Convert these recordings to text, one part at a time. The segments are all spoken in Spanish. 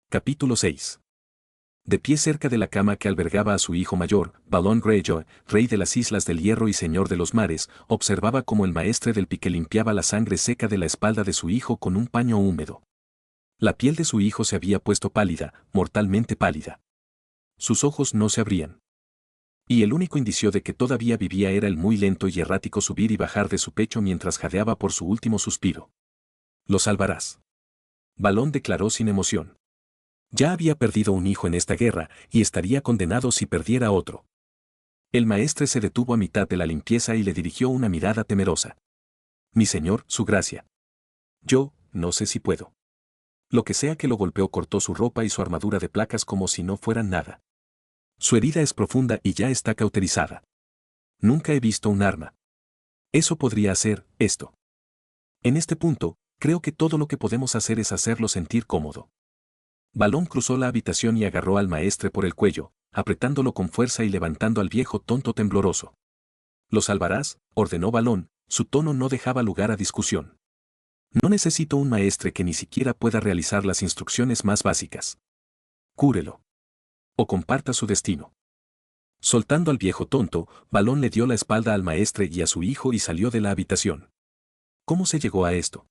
Capítulo 6. De pie cerca de la cama que albergaba a su hijo mayor, Balon Greyjoy, rey de las Islas del Hierro y señor de los mares, observaba cómo el maestre del pique limpiaba la sangre seca de la espalda de su hijo con un paño húmedo. La piel de su hijo se había puesto pálida, mortalmente pálida. Sus ojos no se abrían. Y el único indicio de que todavía vivía era el muy lento y errático subir y bajar de su pecho mientras jadeaba por su último suspiro. «Lo salvarás», Balon declaró sin emoción. Ya había perdido un hijo en esta guerra, y estaría condenado si perdiera otro. El maestre se detuvo a mitad de la limpieza y le dirigió una mirada temerosa. «Mi señor, su gracia. Yo, no sé si puedo». Lo que sea que lo golpeó cortó su ropa y su armadura de placas como si no fueran nada. Su herida es profunda y ya está cauterizada. Nunca he visto un arma. Eso podría hacer esto. En este punto, creo que todo lo que podemos hacer es hacerlo sentir cómodo. Balon cruzó la habitación y agarró al maestre por el cuello, apretándolo con fuerza y levantando al viejo tonto tembloroso. «Lo salvarás», ordenó Balon, su tono no dejaba lugar a discusión. «No necesito un maestre que ni siquiera pueda realizar las instrucciones más básicas. Cúrelo. O comparta su destino». Soltando al viejo tonto, Balon le dio la espalda al maestre y a su hijo y salió de la habitación. ¿Cómo se llegó a esto?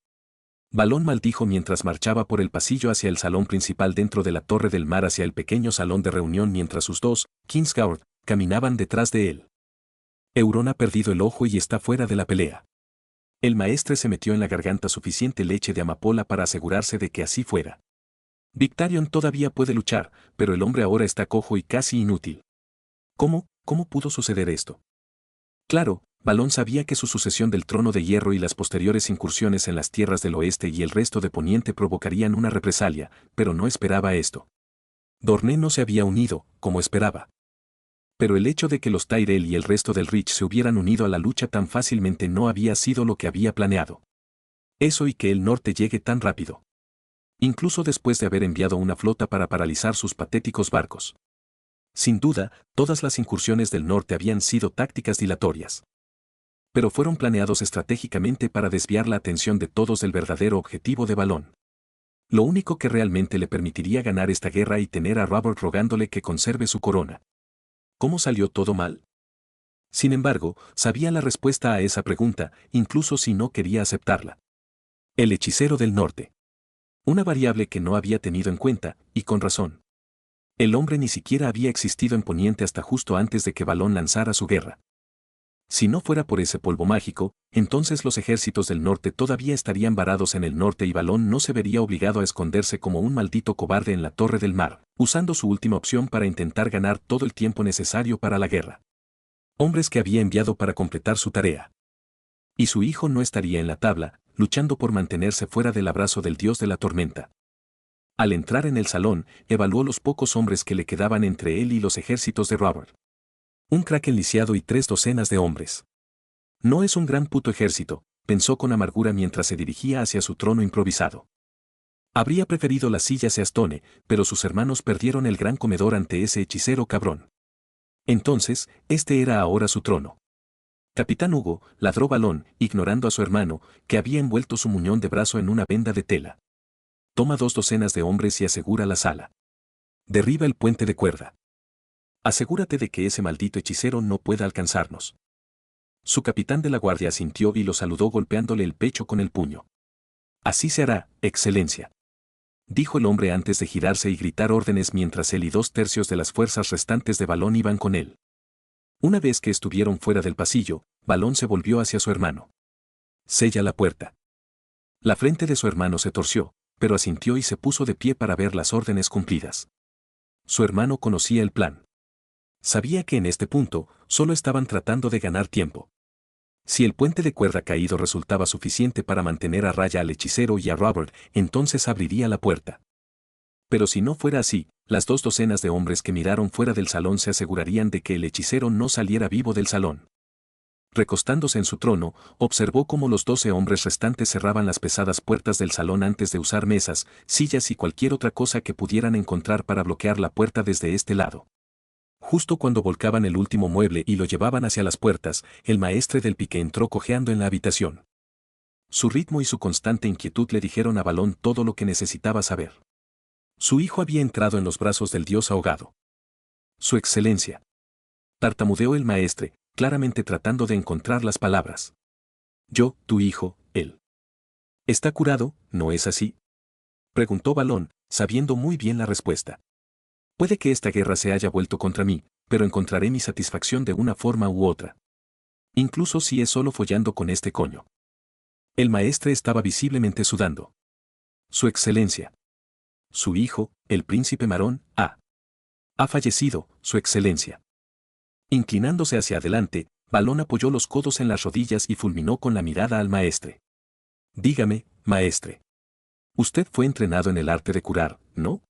Balon maldijo mientras marchaba por el pasillo hacia el salón principal dentro de la Torre del Mar hacia el pequeño salón de reunión mientras sus dos, Kingsguard, caminaban detrás de él. Euron ha perdido el ojo y está fuera de la pelea. El maestre se metió en la garganta suficiente leche de amapola para asegurarse de que así fuera. Victarion todavía puede luchar, pero el hombre ahora está cojo y casi inútil. ¿Cómo pudo suceder esto? Claro, Balon sabía que su sucesión del trono de hierro y las posteriores incursiones en las tierras del oeste y el resto de Poniente provocarían una represalia, pero no esperaba esto. Dorne no se había unido, como esperaba. Pero el hecho de que los Tyrell y el resto del Reach se hubieran unido a la lucha tan fácilmente no había sido lo que había planeado. Eso y que el norte llegue tan rápido. Incluso después de haber enviado una flota para paralizar sus patéticos barcos. Sin duda, todas las incursiones del norte habían sido tácticas dilatorias. Pero fueron planeados estratégicamente para desviar la atención de todos del verdadero objetivo de Balon. Lo único que realmente le permitiría ganar esta guerra y tener a Robert rogándole que conserve su corona. ¿Cómo salió todo mal? Sin embargo, sabía la respuesta a esa pregunta, incluso si no quería aceptarla. El hechicero del norte. Una variable que no había tenido en cuenta, y con razón. El hombre ni siquiera había existido en Poniente hasta justo antes de que Balon lanzara su guerra. Si no fuera por ese polvo mágico, entonces los ejércitos del norte todavía estarían varados en el norte y Balon no se vería obligado a esconderse como un maldito cobarde en la Torre del Mar, usando su última opción para intentar ganar todo el tiempo necesario para la guerra. Hombres que había enviado para completar su tarea. Y su hijo no estaría en la tabla, luchando por mantenerse fuera del abrazo del dios de la tormenta. Al entrar en el salón, evaluó los pocos hombres que le quedaban entre él y los ejércitos de Robert. Un kraken lisiado y 3 docenas de hombres. No es un gran puto ejército, pensó con amargura mientras se dirigía hacia su trono improvisado. Habría preferido la silla Seastone, pero sus hermanos perdieron el gran comedor ante ese hechicero cabrón. Entonces, este era ahora su trono. Capitán Hugo, ladró Balon, ignorando a su hermano, que había envuelto su muñón de brazo en una venda de tela. Toma 2 docenas de hombres y asegura la sala. Derriba el puente de cuerda. Asegúrate de que ese maldito hechicero no pueda alcanzarnos. Su capitán de la guardia asintió y lo saludó golpeándole el pecho con el puño. Así se hará, excelencia. Dijo el hombre antes de girarse y gritar órdenes mientras él y 2/3 de las fuerzas restantes de Balon iban con él. Una vez que estuvieron fuera del pasillo, Balon se volvió hacia su hermano. Sella la puerta. La frente de su hermano se torció, pero asintió y se puso de pie para ver las órdenes cumplidas. Su hermano conocía el plan. Sabía que en este punto, solo estaban tratando de ganar tiempo. Si el puente de cuerda caído resultaba suficiente para mantener a raya al hechicero y a Robert, entonces abriría la puerta. Pero si no fuera así, las 2 docenas de hombres que miraron fuera del salón se asegurarían de que el hechicero no saliera vivo del salón. Recostándose en su trono, observó cómo los 12 hombres restantes cerraban las pesadas puertas del salón antes de usar mesas, sillas y cualquier otra cosa que pudieran encontrar para bloquear la puerta desde este lado. Justo cuando volcaban el último mueble y lo llevaban hacia las puertas, el maestre del pique entró cojeando en la habitación. Su ritmo y su constante inquietud le dijeron a Balon todo lo que necesitaba saber. Su hijo había entrado en los brazos del dios ahogado. Su excelencia. Tartamudeó el maestre, claramente tratando de encontrar las palabras. Yo, tu hijo, él. ¿Está curado, no es así? Preguntó Balón, sabiendo muy bien la respuesta. Puede que esta guerra se haya vuelto contra mí, pero encontraré mi satisfacción de una forma u otra. Incluso si es solo follando con este coño. El maestre estaba visiblemente sudando. Su excelencia. Su hijo, el príncipe Marón, ha fallecido, su excelencia. Inclinándose hacia adelante, Balón apoyó los codos en las rodillas y fulminó con la mirada al maestre. Dígame, maestre. Usted fue entrenado en el arte de curar, ¿no?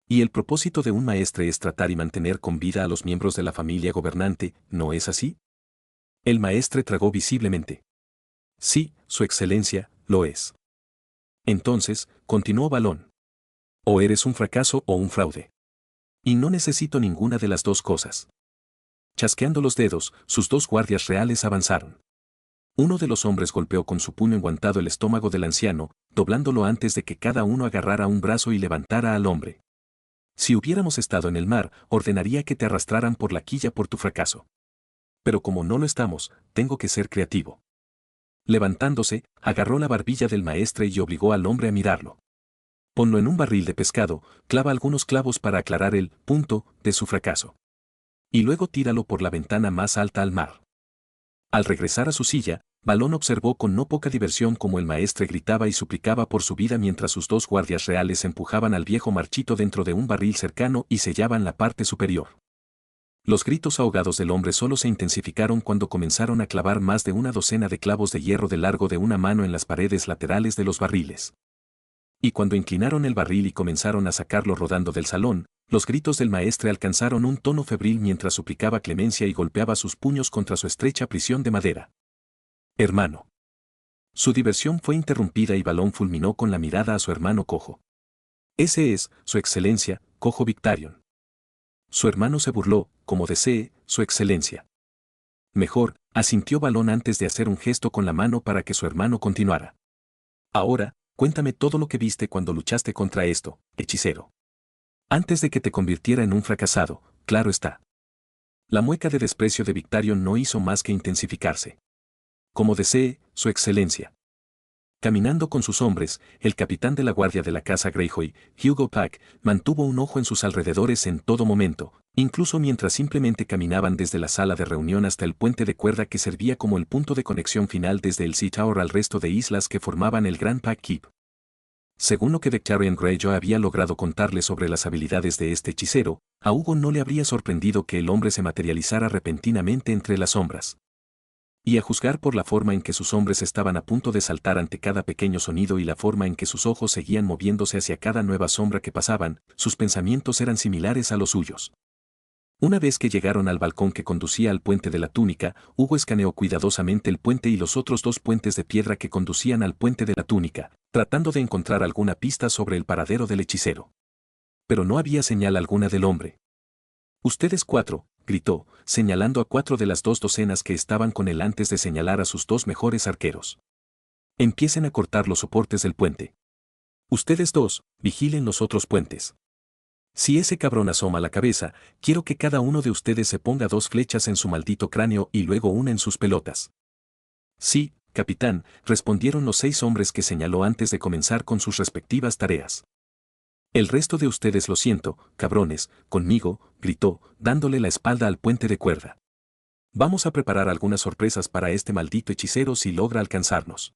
Y el propósito de un maestre es tratar y mantener con vida a los miembros de la familia gobernante, ¿no es así? El maestre tragó visiblemente. Sí, su excelencia, lo es. Entonces, continuó Balón. O eres un fracaso o un fraude. Y no necesito ninguna de las dos cosas. Chasqueando los dedos, sus dos guardias reales avanzaron. Uno de los hombres golpeó con su puño enguantado el estómago del anciano, doblándolo antes de que cada uno agarrara un brazo y levantara al hombre. Si hubiéramos estado en el mar, ordenaría que te arrastraran por la quilla por tu fracaso. Pero como no lo estamos, tengo que ser creativo. Levantándose, agarró la barbilla del maestre y obligó al hombre a mirarlo. Ponlo en un barril de pescado, clava algunos clavos para aclarar el punto de su fracaso. Y luego tíralo por la ventana más alta al mar. Al regresar a su silla, Balón observó con no poca diversión cómo el maestre gritaba y suplicaba por su vida mientras sus dos guardias reales empujaban al viejo marchito dentro de un barril cercano y sellaban la parte superior. Los gritos ahogados del hombre solo se intensificaron cuando comenzaron a clavar más de una docena de clavos de hierro de largo de una mano en las paredes laterales de los barriles. Y cuando inclinaron el barril y comenzaron a sacarlo rodando del salón, los gritos del maestre alcanzaron un tono febril mientras suplicaba clemencia y golpeaba sus puños contra su estrecha prisión de madera. Hermano. Su diversión fue interrumpida y Balón fulminó con la mirada a su hermano cojo. Ese es, su excelencia, cojo Victarion. Su hermano se burló, como desee, su excelencia. Mejor, asintió Balón antes de hacer un gesto con la mano para que su hermano continuara. Ahora, cuéntame todo lo que viste cuando luchaste contra esto, hechicero. Antes de que te convirtiera en un fracasado, claro está. La mueca de desprecio de Victarion no hizo más que intensificarse. Como desee, su excelencia. Caminando con sus hombres, el capitán de la guardia de la casa Greyjoy, Hugo Pack, mantuvo un ojo en sus alrededores en todo momento, incluso mientras simplemente caminaban desde la sala de reunión hasta el puente de cuerda que servía como el punto de conexión final desde el Sea Tower al resto de islas que formaban el Grand Pack Keep. Según lo que Victarion Greyjoy había logrado contarle sobre las habilidades de este hechicero, a Hugo no le habría sorprendido que el hombre se materializara repentinamente entre las sombras. Y a juzgar por la forma en que sus hombres estaban a punto de saltar ante cada pequeño sonido y la forma en que sus ojos seguían moviéndose hacia cada nueva sombra que pasaban, sus pensamientos eran similares a los suyos. Una vez que llegaron al balcón que conducía al puente de la túnica, Hugo escaneó cuidadosamente el puente y los otros dos puentes de piedra que conducían al puente de la túnica, tratando de encontrar alguna pista sobre el paradero del hechicero. Pero no había señal alguna del hombre. «Ustedes cuatro», gritó, señalando a 4 de las 2 docenas que estaban con él antes de señalar a sus 2 mejores arqueros. «Empiecen a cortar los soportes del puente. Ustedes 2, vigilen los otros puentes. Si ese cabrón asoma la cabeza, quiero que cada uno de ustedes se ponga 2 flechas en su maldito cráneo y luego una en sus pelotas». «Sí, capitán», respondieron los 6 hombres que señaló antes de comenzar con sus respectivas tareas. «El resto de ustedes lo siento, cabrones, conmigo», gritó, dándole la espalda al puente de cuerda. «Vamos a preparar algunas sorpresas para este maldito hechicero si logra alcanzarnos».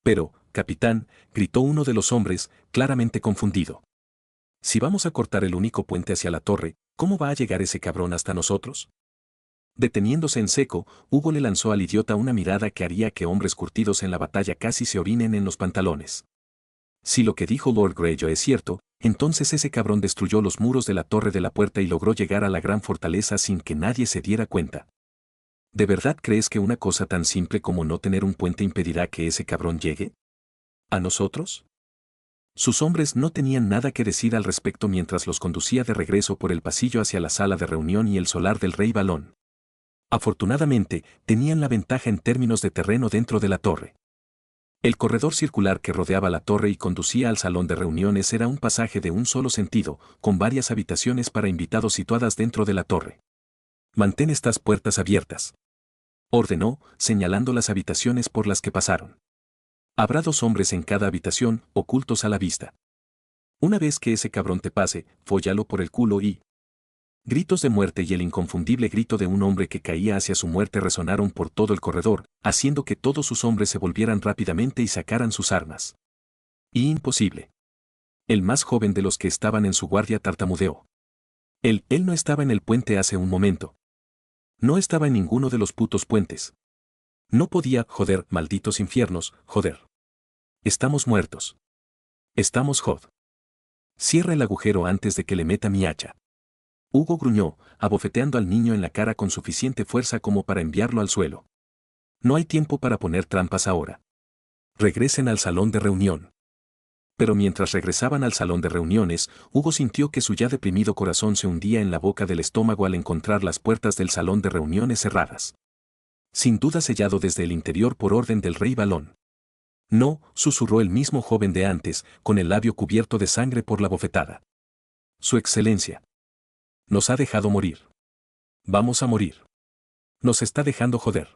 «Pero, capitán», gritó uno de los hombres, claramente confundido. «Si vamos a cortar el único puente hacia la torre, ¿cómo va a llegar ese cabrón hasta nosotros?». Deteniéndose en seco, Hugo le lanzó al idiota una mirada que haría que hombres curtidos en la batalla casi se orinen en los pantalones. Si lo que dijo Lord Greyjoy es cierto, entonces ese cabrón destruyó los muros de la torre de la puerta y logró llegar a la gran fortaleza sin que nadie se diera cuenta. ¿De verdad crees que una cosa tan simple como no tener un puente impedirá que ese cabrón llegue a nosotros? Sus hombres no tenían nada que decir al respecto mientras los conducía de regreso por el pasillo hacia la sala de reunión y el solar del rey Balón. Afortunadamente, tenían la ventaja en términos de terreno dentro de la torre. El corredor circular que rodeaba la torre y conducía al salón de reuniones era un pasaje de un solo sentido, con varias habitaciones para invitados situadas dentro de la torre. Mantén estas puertas abiertas, ordenó, señalando las habitaciones por las que pasaron. Habrá 2 hombres en cada habitación, ocultos a la vista. Una vez que ese cabrón te pase, fóllalo por el culo y... Gritos de muerte y el inconfundible grito de un hombre que caía hacia su muerte resonaron por todo el corredor, haciendo que todos sus hombres se volvieran rápidamente y sacaran sus armas. Y imposible. El más joven de los que estaban en su guardia tartamudeó. Él no estaba en el puente hace un momento. No estaba en ninguno de los putos puentes. No podía, joder, malditos infiernos, joder. Estamos muertos. Estamos jod. Cierra el agujero antes de que le meta mi hacha. Hugo gruñó, abofeteando al niño en la cara con suficiente fuerza como para enviarlo al suelo. No hay tiempo para poner trampas ahora. Regresen al salón de reunión. Pero mientras regresaban al salón de reuniones, Hugo sintió que su ya deprimido corazón se hundía en la boca del estómago al encontrar las puertas del salón de reuniones cerradas. Sin duda sellado desde el interior por orden del rey Balón. No, susurró el mismo joven de antes, con el labio cubierto de sangre por la bofetada. Su excelencia. Nos ha dejado morir. Vamos a morir. Nos está dejando joder.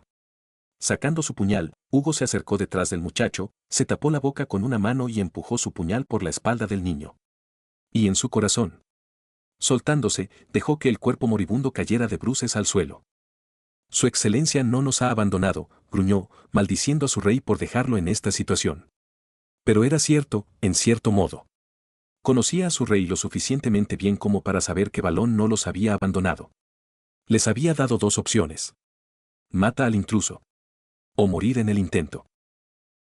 Sacando su puñal, Hugo se acercó detrás del muchacho, se tapó la boca con una mano y empujó su puñal por la espalda del niño. Y en su corazón. Soltándose, dejó que el cuerpo moribundo cayera de bruces al suelo. Su excelencia no nos ha abandonado, gruñó, maldiciendo a su rey por dejarlo en esta situación. Pero era cierto, en cierto modo. Conocía a su rey lo suficientemente bien como para saber que Balón no los había abandonado. Les había dado 2 opciones. Mata al intruso. O morir en el intento.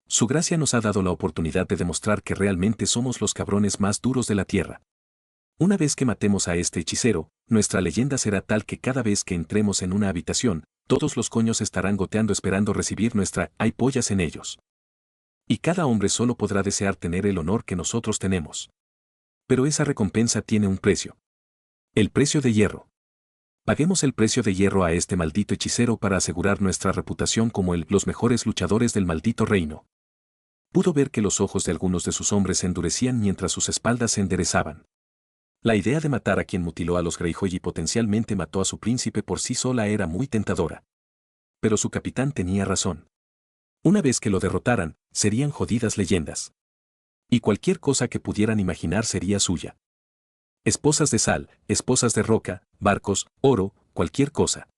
Su gracia nos ha dado la oportunidad de demostrar que realmente somos los cabrones más duros de la tierra. Una vez que matemos a este hechicero, nuestra leyenda será tal que cada vez que entremos en una habitación, todos los coños estarán goteando esperando recibir nuestra "hay pollas en ellos". Y cada hombre solo podrá desear tener el honor que nosotros tenemos. Pero esa recompensa tiene un precio. El precio de hierro. Paguemos el precio de hierro a este maldito hechicero para asegurar nuestra reputación como los mejores luchadores del maldito reino. Pudo ver que los ojos de algunos de sus hombres se endurecían mientras sus espaldas se enderezaban. La idea de matar a quien mutiló a los Greyjoy y potencialmente mató a su príncipe por sí sola era muy tentadora. Pero su capitán tenía razón. Una vez que lo derrotaran, serían jodidas leyendas. Y cualquier cosa que pudieran imaginar sería suya. Esposas de sal, esposas de roca, barcos, oro, cualquier cosa.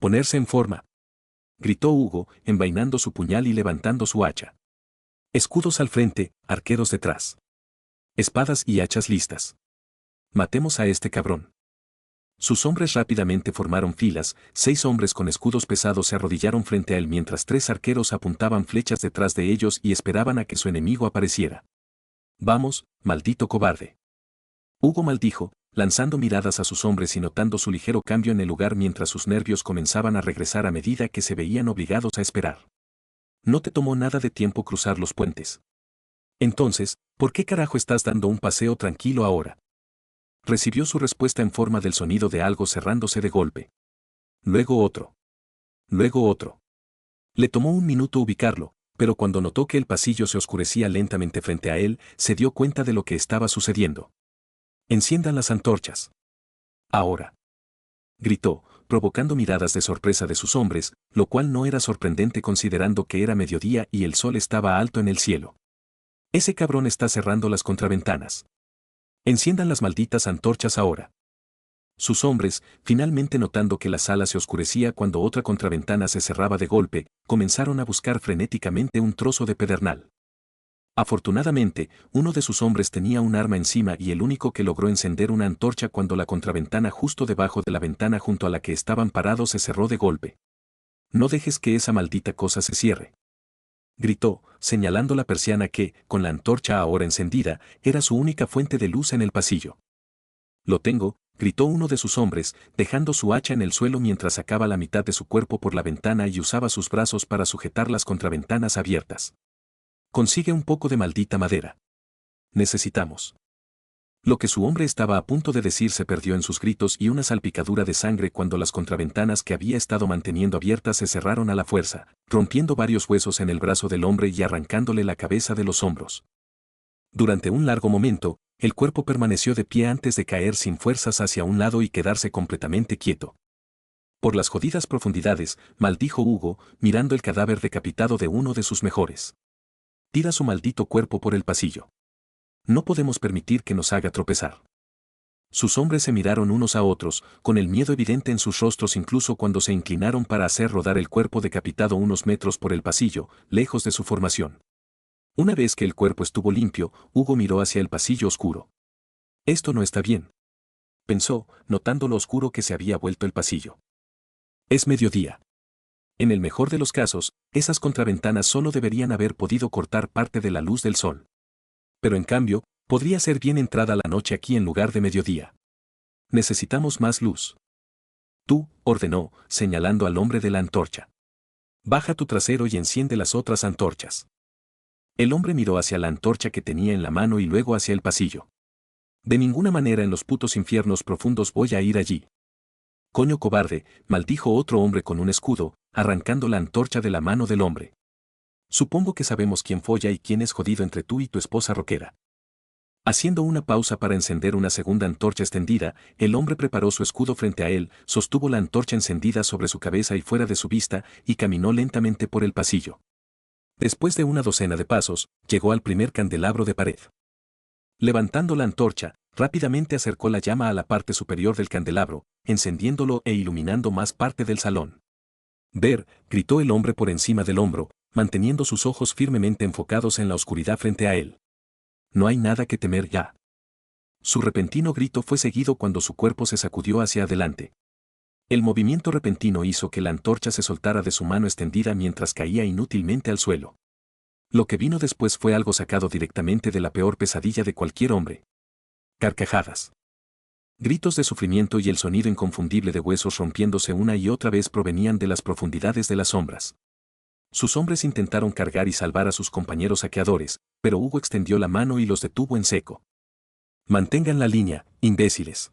Ponerse en forma. Gritó Hugo, envainando su puñal y levantando su hacha. Escudos al frente, arqueros detrás. Espadas y hachas listas. Matemos a este cabrón. Sus hombres rápidamente formaron filas, 6 hombres con escudos pesados se arrodillaron frente a él mientras 3 arqueros apuntaban flechas detrás de ellos y esperaban a que su enemigo apareciera. Vamos, maldito cobarde. Hugo maldijo, lanzando miradas a sus hombres y notando su ligero cambio en el lugar mientras sus nervios comenzaban a regresar a medida que se veían obligados a esperar. No te tomó nada de tiempo cruzar los puentes. Entonces, ¿por qué carajo estás dando un paseo tranquilo ahora? Recibió su respuesta en forma del sonido de algo cerrándose de golpe. Luego otro. Luego otro. Le tomó un minuto ubicarlo, pero cuando notó que el pasillo se oscurecía lentamente frente a él, se dio cuenta de lo que estaba sucediendo. Enciendan las antorchas. Ahora. Gritó, provocando miradas de sorpresa de sus hombres, lo cual no era sorprendente considerando que era mediodía y el sol estaba alto en el cielo. Ese cabrón está cerrando las contraventanas. Enciendan las malditas antorchas ahora. Sus hombres, finalmente notando que la sala se oscurecía cuando otra contraventana se cerraba de golpe, comenzaron a buscar frenéticamente un trozo de pedernal. Afortunadamente, uno de sus hombres tenía un arma encima y el único que logró encender una antorcha cuando la contraventana justo debajo de la ventana junto a la que estaban parados se cerró de golpe. No dejes que esa maldita cosa se cierre. Gritó, señalando la persiana que, con la antorcha ahora encendida, era su única fuente de luz en el pasillo. Lo tengo, gritó uno de sus hombres, dejando su hacha en el suelo mientras sacaba la mitad de su cuerpo por la ventana y usaba sus brazos para sujetar las contraventanas abiertas. Consigue un poco de maldita madera. Necesitamos. Lo que su hombre estaba a punto de decir se perdió en sus gritos y una salpicadura de sangre cuando las contraventanas que había estado manteniendo abiertas se cerraron a la fuerza, rompiendo varios huesos en el brazo del hombre y arrancándole la cabeza de los hombros. Durante un largo momento, el cuerpo permaneció de pie antes de caer sin fuerzas hacia un lado y quedarse completamente quieto. Por las jodidas profundidades, maldijo Hugo, mirando el cadáver decapitado de uno de sus mejores. Tira su maldito cuerpo por el pasillo. No podemos permitir que nos haga tropezar. Sus hombres se miraron unos a otros, con el miedo evidente en sus rostros incluso cuando se inclinaron para hacer rodar el cuerpo decapitado unos metros por el pasillo, lejos de su formación. Una vez que el cuerpo estuvo limpio, Hugo miró hacia el pasillo oscuro. Esto no está bien, pensó, notando lo oscuro que se había vuelto el pasillo. Es mediodía. En el mejor de los casos, esas contraventanas solo deberían haber podido cortar parte de la luz del sol. Pero en cambio, podría ser bien entrada la noche aquí en lugar de mediodía. Necesitamos más luz. Tú, ordenó, señalando al hombre de la antorcha. Baja tu trasero y enciende las otras antorchas. El hombre miró hacia la antorcha que tenía en la mano y luego hacia el pasillo. De ninguna manera en los putos infiernos profundos voy a ir allí. Coño cobarde, maldijo otro hombre con un escudo, arrancando la antorcha de la mano del hombre. Supongo que sabemos quién folla y quién es jodido entre tú y tu esposa rockera. Haciendo una pausa para encender una segunda antorcha extendida, el hombre preparó su escudo frente a él, sostuvo la antorcha encendida sobre su cabeza y fuera de su vista, y caminó lentamente por el pasillo. Después de una docena de pasos, llegó al primer candelabro de pared. Levantando la antorcha, rápidamente acercó la llama a la parte superior del candelabro, encendiéndolo e iluminando más parte del salón. Ver, gritó el hombre por encima del hombro, manteniendo sus ojos firmemente enfocados en la oscuridad frente a él. No hay nada que temer ya. Su repentino grito fue seguido cuando su cuerpo se sacudió hacia adelante. El movimiento repentino hizo que la antorcha se soltara de su mano extendida mientras caía inútilmente al suelo. Lo que vino después fue algo sacado directamente de la peor pesadilla de cualquier hombre. Carcajadas. Gritos de sufrimiento y el sonido inconfundible de huesos rompiéndose una y otra vez provenían de las profundidades de las sombras. Sus hombres intentaron cargar y salvar a sus compañeros saqueadores, pero Hugo extendió la mano y los detuvo en seco. «Mantengan la línea, imbéciles»,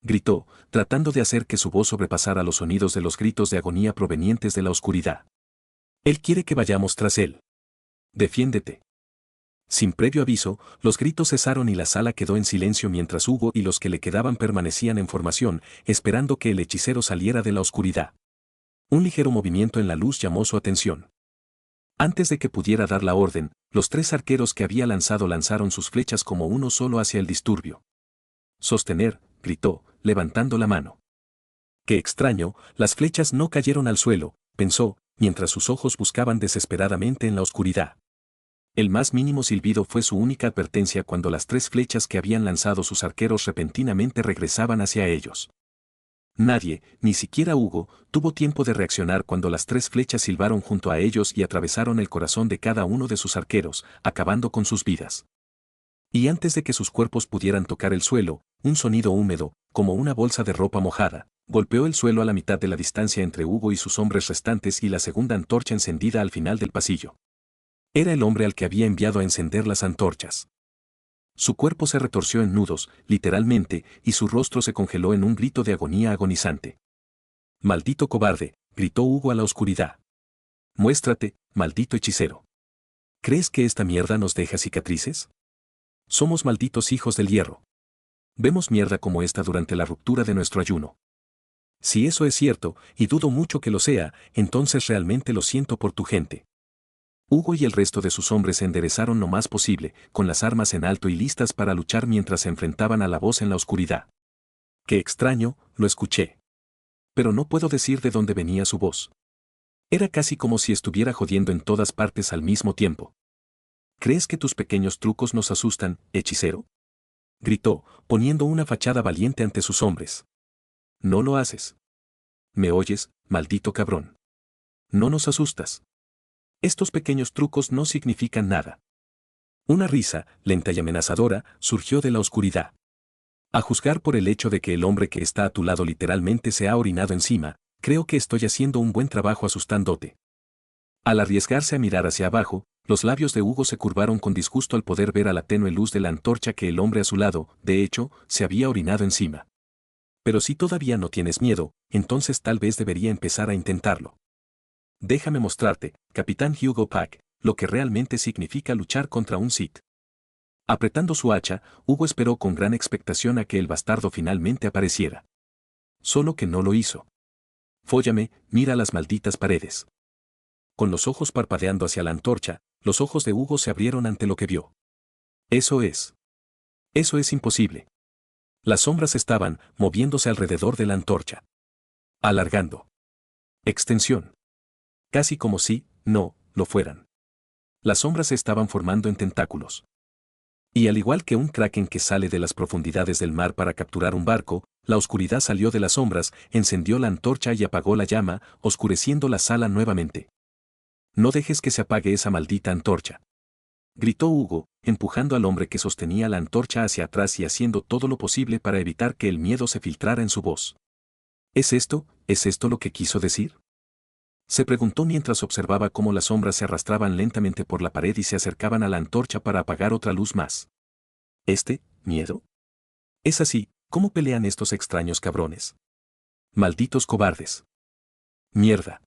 gritó, tratando de hacer que su voz sobrepasara los sonidos de los gritos de agonía provenientes de la oscuridad. «Él quiere que vayamos tras él. Defiéndete». Sin previo aviso, los gritos cesaron y la sala quedó en silencio mientras Hugo y los que le quedaban permanecían en formación, esperando que el hechicero saliera de la oscuridad. Un ligero movimiento en la luz llamó su atención. Antes de que pudiera dar la orden, los 3 arqueros que había lanzado lanzaron sus flechas como uno solo hacia el disturbio. «Sostener», gritó, levantando la mano. «Qué extraño, las flechas no cayeron al suelo», pensó, mientras sus ojos buscaban desesperadamente en la oscuridad. El más mínimo silbido fue su única advertencia cuando las 3 flechas que habían lanzado sus arqueros repentinamente regresaban hacia ellos. Nadie, ni siquiera Hugo, tuvo tiempo de reaccionar cuando las 3 flechas silbaron junto a ellos y atravesaron el corazón de cada uno de sus arqueros, acabando con sus vidas. Y antes de que sus cuerpos pudieran tocar el suelo, un sonido húmedo, como una bolsa de ropa mojada, golpeó el suelo a la mitad de la distancia entre Hugo y sus hombres restantes y la segunda antorcha encendida al final del pasillo. Era el hombre al que había enviado a encender las antorchas. Su cuerpo se retorció en nudos, literalmente, y su rostro se congeló en un grito de agonía agonizante. «Maldito cobarde», gritó Hugo a la oscuridad. «Muéstrate, maldito hechicero. ¿Crees que esta mierda nos deja cicatrices? Somos malditos hijos del hierro. Vemos mierda como esta durante la ruptura de nuestro ayuno. Si eso es cierto, y dudo mucho que lo sea, entonces realmente lo siento por tu gente». Hugo y el resto de sus hombres se enderezaron lo más posible, con las armas en alto y listas para luchar mientras se enfrentaban a la voz en la oscuridad. «Qué extraño», lo escuché. Pero no puedo decir de dónde venía su voz. Era casi como si estuviera jodiendo en todas partes al mismo tiempo. «¿Crees que tus pequeños trucos nos asustan, hechicero?», gritó, poniendo una fachada valiente ante sus hombres. «No lo haces. ¿Me oyes, maldito cabrón? No nos asustas. Estos pequeños trucos no significan nada». Una risa, lenta y amenazadora, surgió de la oscuridad. «A juzgar por el hecho de que el hombre que está a tu lado literalmente se ha orinado encima, creo que estoy haciendo un buen trabajo asustándote». Al arriesgarse a mirar hacia abajo, Los labios de Hugo se curvaron con disgusto al poder ver a la tenue luz de la antorcha que el hombre a su lado, de hecho, se había orinado encima. Pero si todavía no tienes miedo, entonces tal vez debería empezar a intentarlo. Déjame mostrarte, Capitán Hugo Pack, lo que realmente significa luchar contra un Sith. Apretando su hacha, Hugo esperó con gran expectación a que el bastardo finalmente apareciera. Solo que no lo hizo. Fóllame, mira las malditas paredes. Con los ojos parpadeando hacia la antorcha, los ojos de Hugo se abrieron ante lo que vio. Eso es imposible. Las sombras estaban moviéndose alrededor de la antorcha. Alargando. Extensión. Casi como si, no, lo fueran. Las sombras se estaban formando en tentáculos. Y al igual que un kraken que sale de las profundidades del mar para capturar un barco, la oscuridad salió de las sombras, encendió la antorcha y apagó la llama, oscureciendo la sala nuevamente. No dejes que se apague esa maldita antorcha. Gritó Hugo, empujando al hombre que sostenía la antorcha hacia atrás y haciendo todo lo posible para evitar que el miedo se filtrara en su voz. ¿Es esto lo que quiso decir? Se preguntó mientras observaba cómo las sombras se arrastraban lentamente por la pared y se acercaban a la antorcha para apagar otra luz más. ¿Miedo? Es así, ¿cómo pelean estos extraños cabrones? Malditos cobardes. Mierda.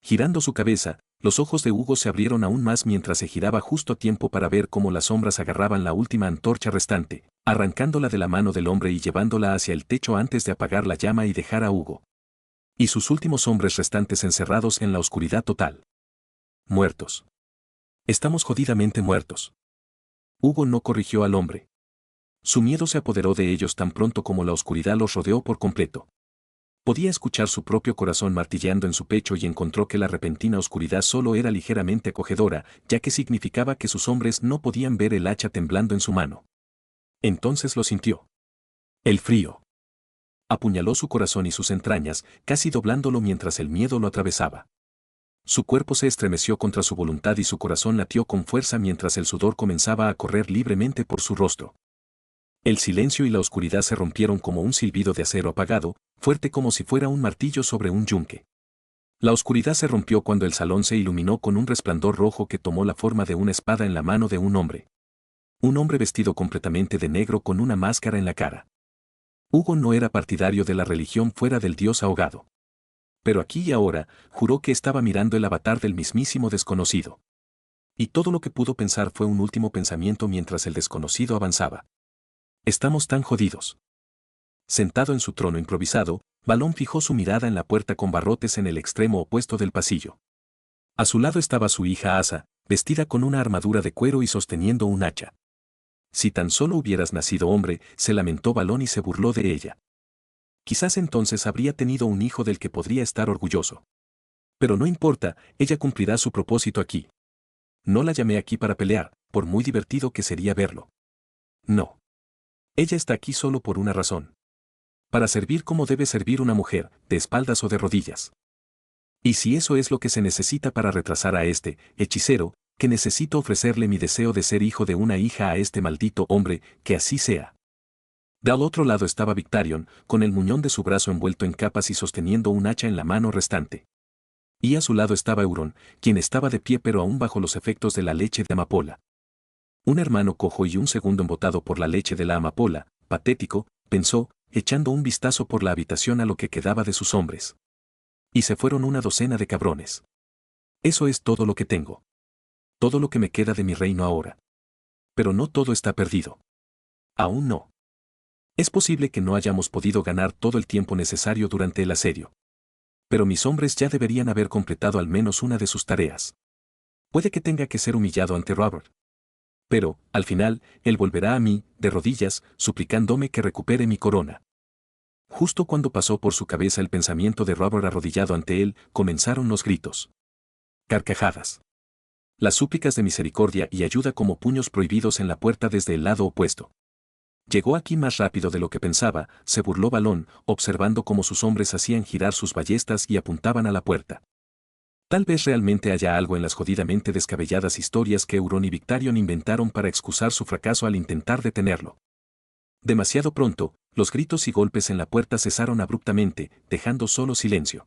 Girando su cabeza, los ojos de Hugo se abrieron aún más mientras se giraba justo a tiempo para ver cómo las sombras agarraban la última antorcha restante, arrancándola de la mano del hombre y llevándola hacia el techo antes de apagar la llama y dejar a Hugo y sus últimos hombres restantes encerrados en la oscuridad total. Muertos. Estamos jodidamente muertos. Hugo no corrigió al hombre. Su miedo se apoderó de ellos tan pronto como la oscuridad los rodeó por completo. Podía escuchar su propio corazón martilleando en su pecho y encontró que la repentina oscuridad solo era ligeramente acogedora, ya que significaba que sus hombres no podían ver el hacha temblando en su mano. Entonces lo sintió. El frío. Apuñaló su corazón y sus entrañas, casi doblándolo mientras el miedo lo atravesaba. Su cuerpo se estremeció contra su voluntad y su corazón latió con fuerza mientras el sudor comenzaba a correr libremente por su rostro. El silencio y la oscuridad se rompieron como un silbido de acero apagado, fuerte como si fuera un martillo sobre un yunque. La oscuridad se rompió cuando el salón se iluminó con un resplandor rojo que tomó la forma de una espada en la mano de un hombre. Un hombre vestido completamente de negro con una máscara en la cara. Hugo no era partidario de la religión fuera del dios ahogado. Pero aquí y ahora, juró que estaba mirando el avatar del mismísimo desconocido. Y todo lo que pudo pensar fue un último pensamiento mientras el desconocido avanzaba. Estamos tan jodidos. Sentado en su trono improvisado, Balón fijó su mirada en la puerta con barrotes en el extremo opuesto del pasillo. A su lado estaba su hija Asa, vestida con una armadura de cuero y sosteniendo un hacha. Si tan solo hubieras nacido hombre, se lamentó Balón y se burló de ella. Quizás entonces habría tenido un hijo del que podría estar orgulloso. Pero no importa, ella cumplirá su propósito aquí. No la llamé aquí para pelear, por muy divertido que sería verlo. No. Ella está aquí solo por una razón. Para servir como debe servir una mujer, de espaldas o de rodillas. Y si eso es lo que se necesita para retrasar a este hechicero, que necesito ofrecerle mi deseo de ser hijo de una hija a este maldito hombre, que así sea. Del otro lado estaba Victarion, con el muñón de su brazo envuelto en capas y sosteniendo un hacha en la mano restante. Y a su lado estaba Euron, quien estaba de pie pero aún bajo los efectos de la leche de amapola. Un hermano cojo y un segundo embotado por la leche de la amapola, patético, pensó, echando un vistazo por la habitación a lo que quedaba de sus hombres. Y se fueron una docena de cabrones. Eso es todo lo que tengo. Todo lo que me queda de mi reino ahora. Pero no todo está perdido. Aún no. Es posible que no hayamos podido ganar todo el tiempo necesario durante el asedio. Pero mis hombres ya deberían haber completado al menos una de sus tareas. Puede que tenga que ser humillado ante Robert. Pero, al final, él volverá a mí, de rodillas, suplicándome que recupere mi corona. Justo cuando pasó por su cabeza el pensamiento de Robert arrodillado ante él, comenzaron los gritos. Carcajadas. Las súplicas de misericordia y ayuda como puños prohibidos en la puerta desde el lado opuesto. Llegó aquí más rápido de lo que pensaba, se burló Balón, observando cómo sus hombres hacían girar sus ballestas y apuntaban a la puerta. Tal vez realmente haya algo en las jodidamente descabelladas historias que Euron y Victarion inventaron para excusar su fracaso al intentar detenerlo. Demasiado pronto, los gritos y golpes en la puerta cesaron abruptamente, dejando solo silencio.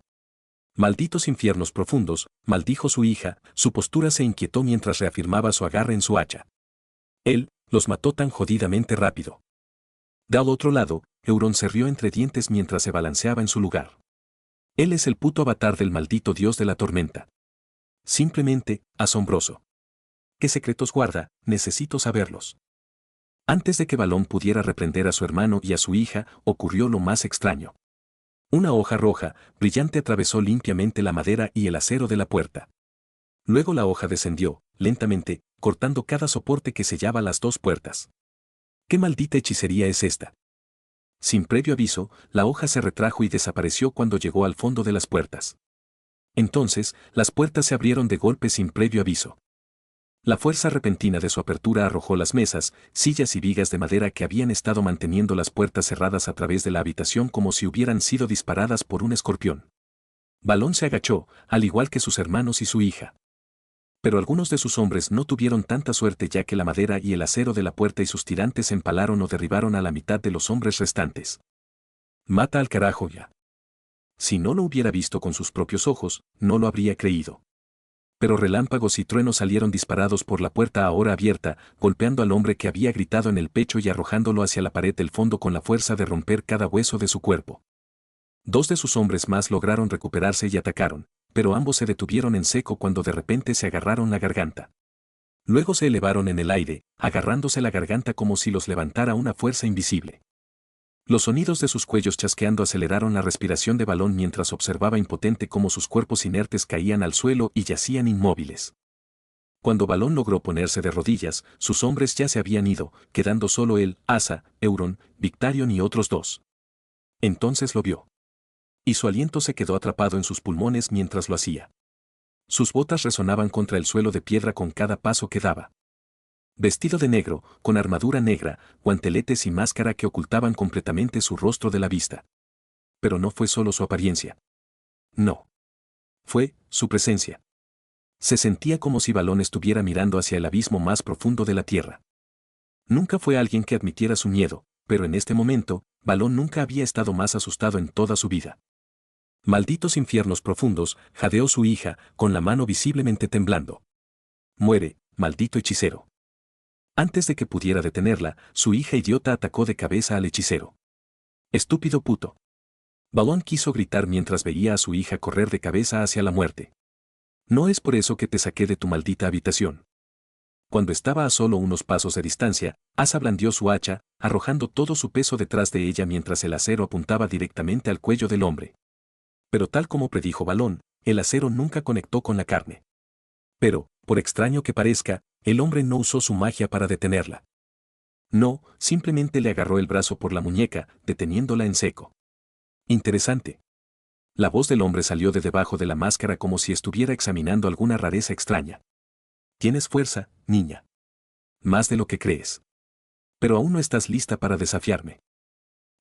Malditos infiernos profundos, maldijo su hija, su postura se inquietó mientras reafirmaba su agarre en su hacha. Él, los mató tan jodidamente rápido. Del otro lado, Euron se rió entre dientes mientras se balanceaba en su lugar. Él es el puto avatar del maldito dios de la tormenta. Simplemente, asombroso. ¿Qué secretos guarda? Necesito saberlos. Antes de que Balón pudiera reprender a su hermano y a su hija, ocurrió lo más extraño. Una hoja roja, brillante atravesó limpiamente la madera y el acero de la puerta. Luego la hoja descendió, lentamente, cortando cada soporte que sellaba las dos puertas. ¿Qué maldita hechicería es esta? Sin previo aviso, la hoja se retrajo y desapareció cuando llegó al fondo de las puertas. Entonces, las puertas se abrieron de golpe sin previo aviso. La fuerza repentina de su apertura arrojó las mesas, sillas y vigas de madera que habían estado manteniendo las puertas cerradas a través de la habitación como si hubieran sido disparadas por un escorpión. Balón se agachó, al igual que sus hermanos y su hija. Pero algunos de sus hombres no tuvieron tanta suerte ya que la madera y el acero de la puerta y sus tirantes empalaron o derribaron a la mitad de los hombres restantes. Mata al carajo ya. Si no lo hubiera visto con sus propios ojos, no lo habría creído. Pero relámpagos y truenos salieron disparados por la puerta ahora abierta, golpeando al hombre que había gritado en el pecho y arrojándolo hacia la pared del fondo con la fuerza de romper cada hueso de su cuerpo. Dos de sus hombres más lograron recuperarse y atacaron, pero ambos se detuvieron en seco cuando de repente se agarraron la garganta. Luego se elevaron en el aire, agarrándose la garganta como si los levantara una fuerza invisible. Los sonidos de sus cuellos chasqueando aceleraron la respiración de Balón mientras observaba impotente cómo sus cuerpos inertes caían al suelo y yacían inmóviles. Cuando Balón logró ponerse de rodillas, sus hombres ya se habían ido, quedando solo él, Asa, Euron, Victarion y otros dos. Entonces lo vio. Y su aliento se quedó atrapado en sus pulmones mientras lo hacía. Sus botas resonaban contra el suelo de piedra con cada paso que daba. Vestido de negro, con armadura negra, guanteletes y máscara que ocultaban completamente su rostro de la vista. Pero no fue solo su apariencia. No. Fue su presencia. Se sentía como si Balón estuviera mirando hacia el abismo más profundo de la tierra. Nunca fue alguien que admitiera su miedo, pero en este momento, Balón nunca había estado más asustado en toda su vida. Malditos infiernos profundos, jadeó su hija, con la mano visiblemente temblando. Muere, maldito hechicero. Antes de que pudiera detenerla, su hija idiota atacó de cabeza al hechicero. Estúpido puto. Balón quiso gritar mientras veía a su hija correr de cabeza hacia la muerte. No es por eso que te saqué de tu maldita habitación. Cuando estaba a solo unos pasos de distancia, Asa blandió su hacha, arrojando todo su peso detrás de ella mientras el acero apuntaba directamente al cuello del hombre. Pero tal como predijo Balón, el acero nunca conectó con la carne. Pero, por extraño que parezca, el hombre no usó su magia para detenerla. No, simplemente le agarró el brazo por la muñeca, deteniéndola en seco. Interesante. La voz del hombre salió de debajo de la máscara como si estuviera examinando alguna rareza extraña. Tienes fuerza, niña. Más de lo que crees. Pero aún no estás lista para desafiarme.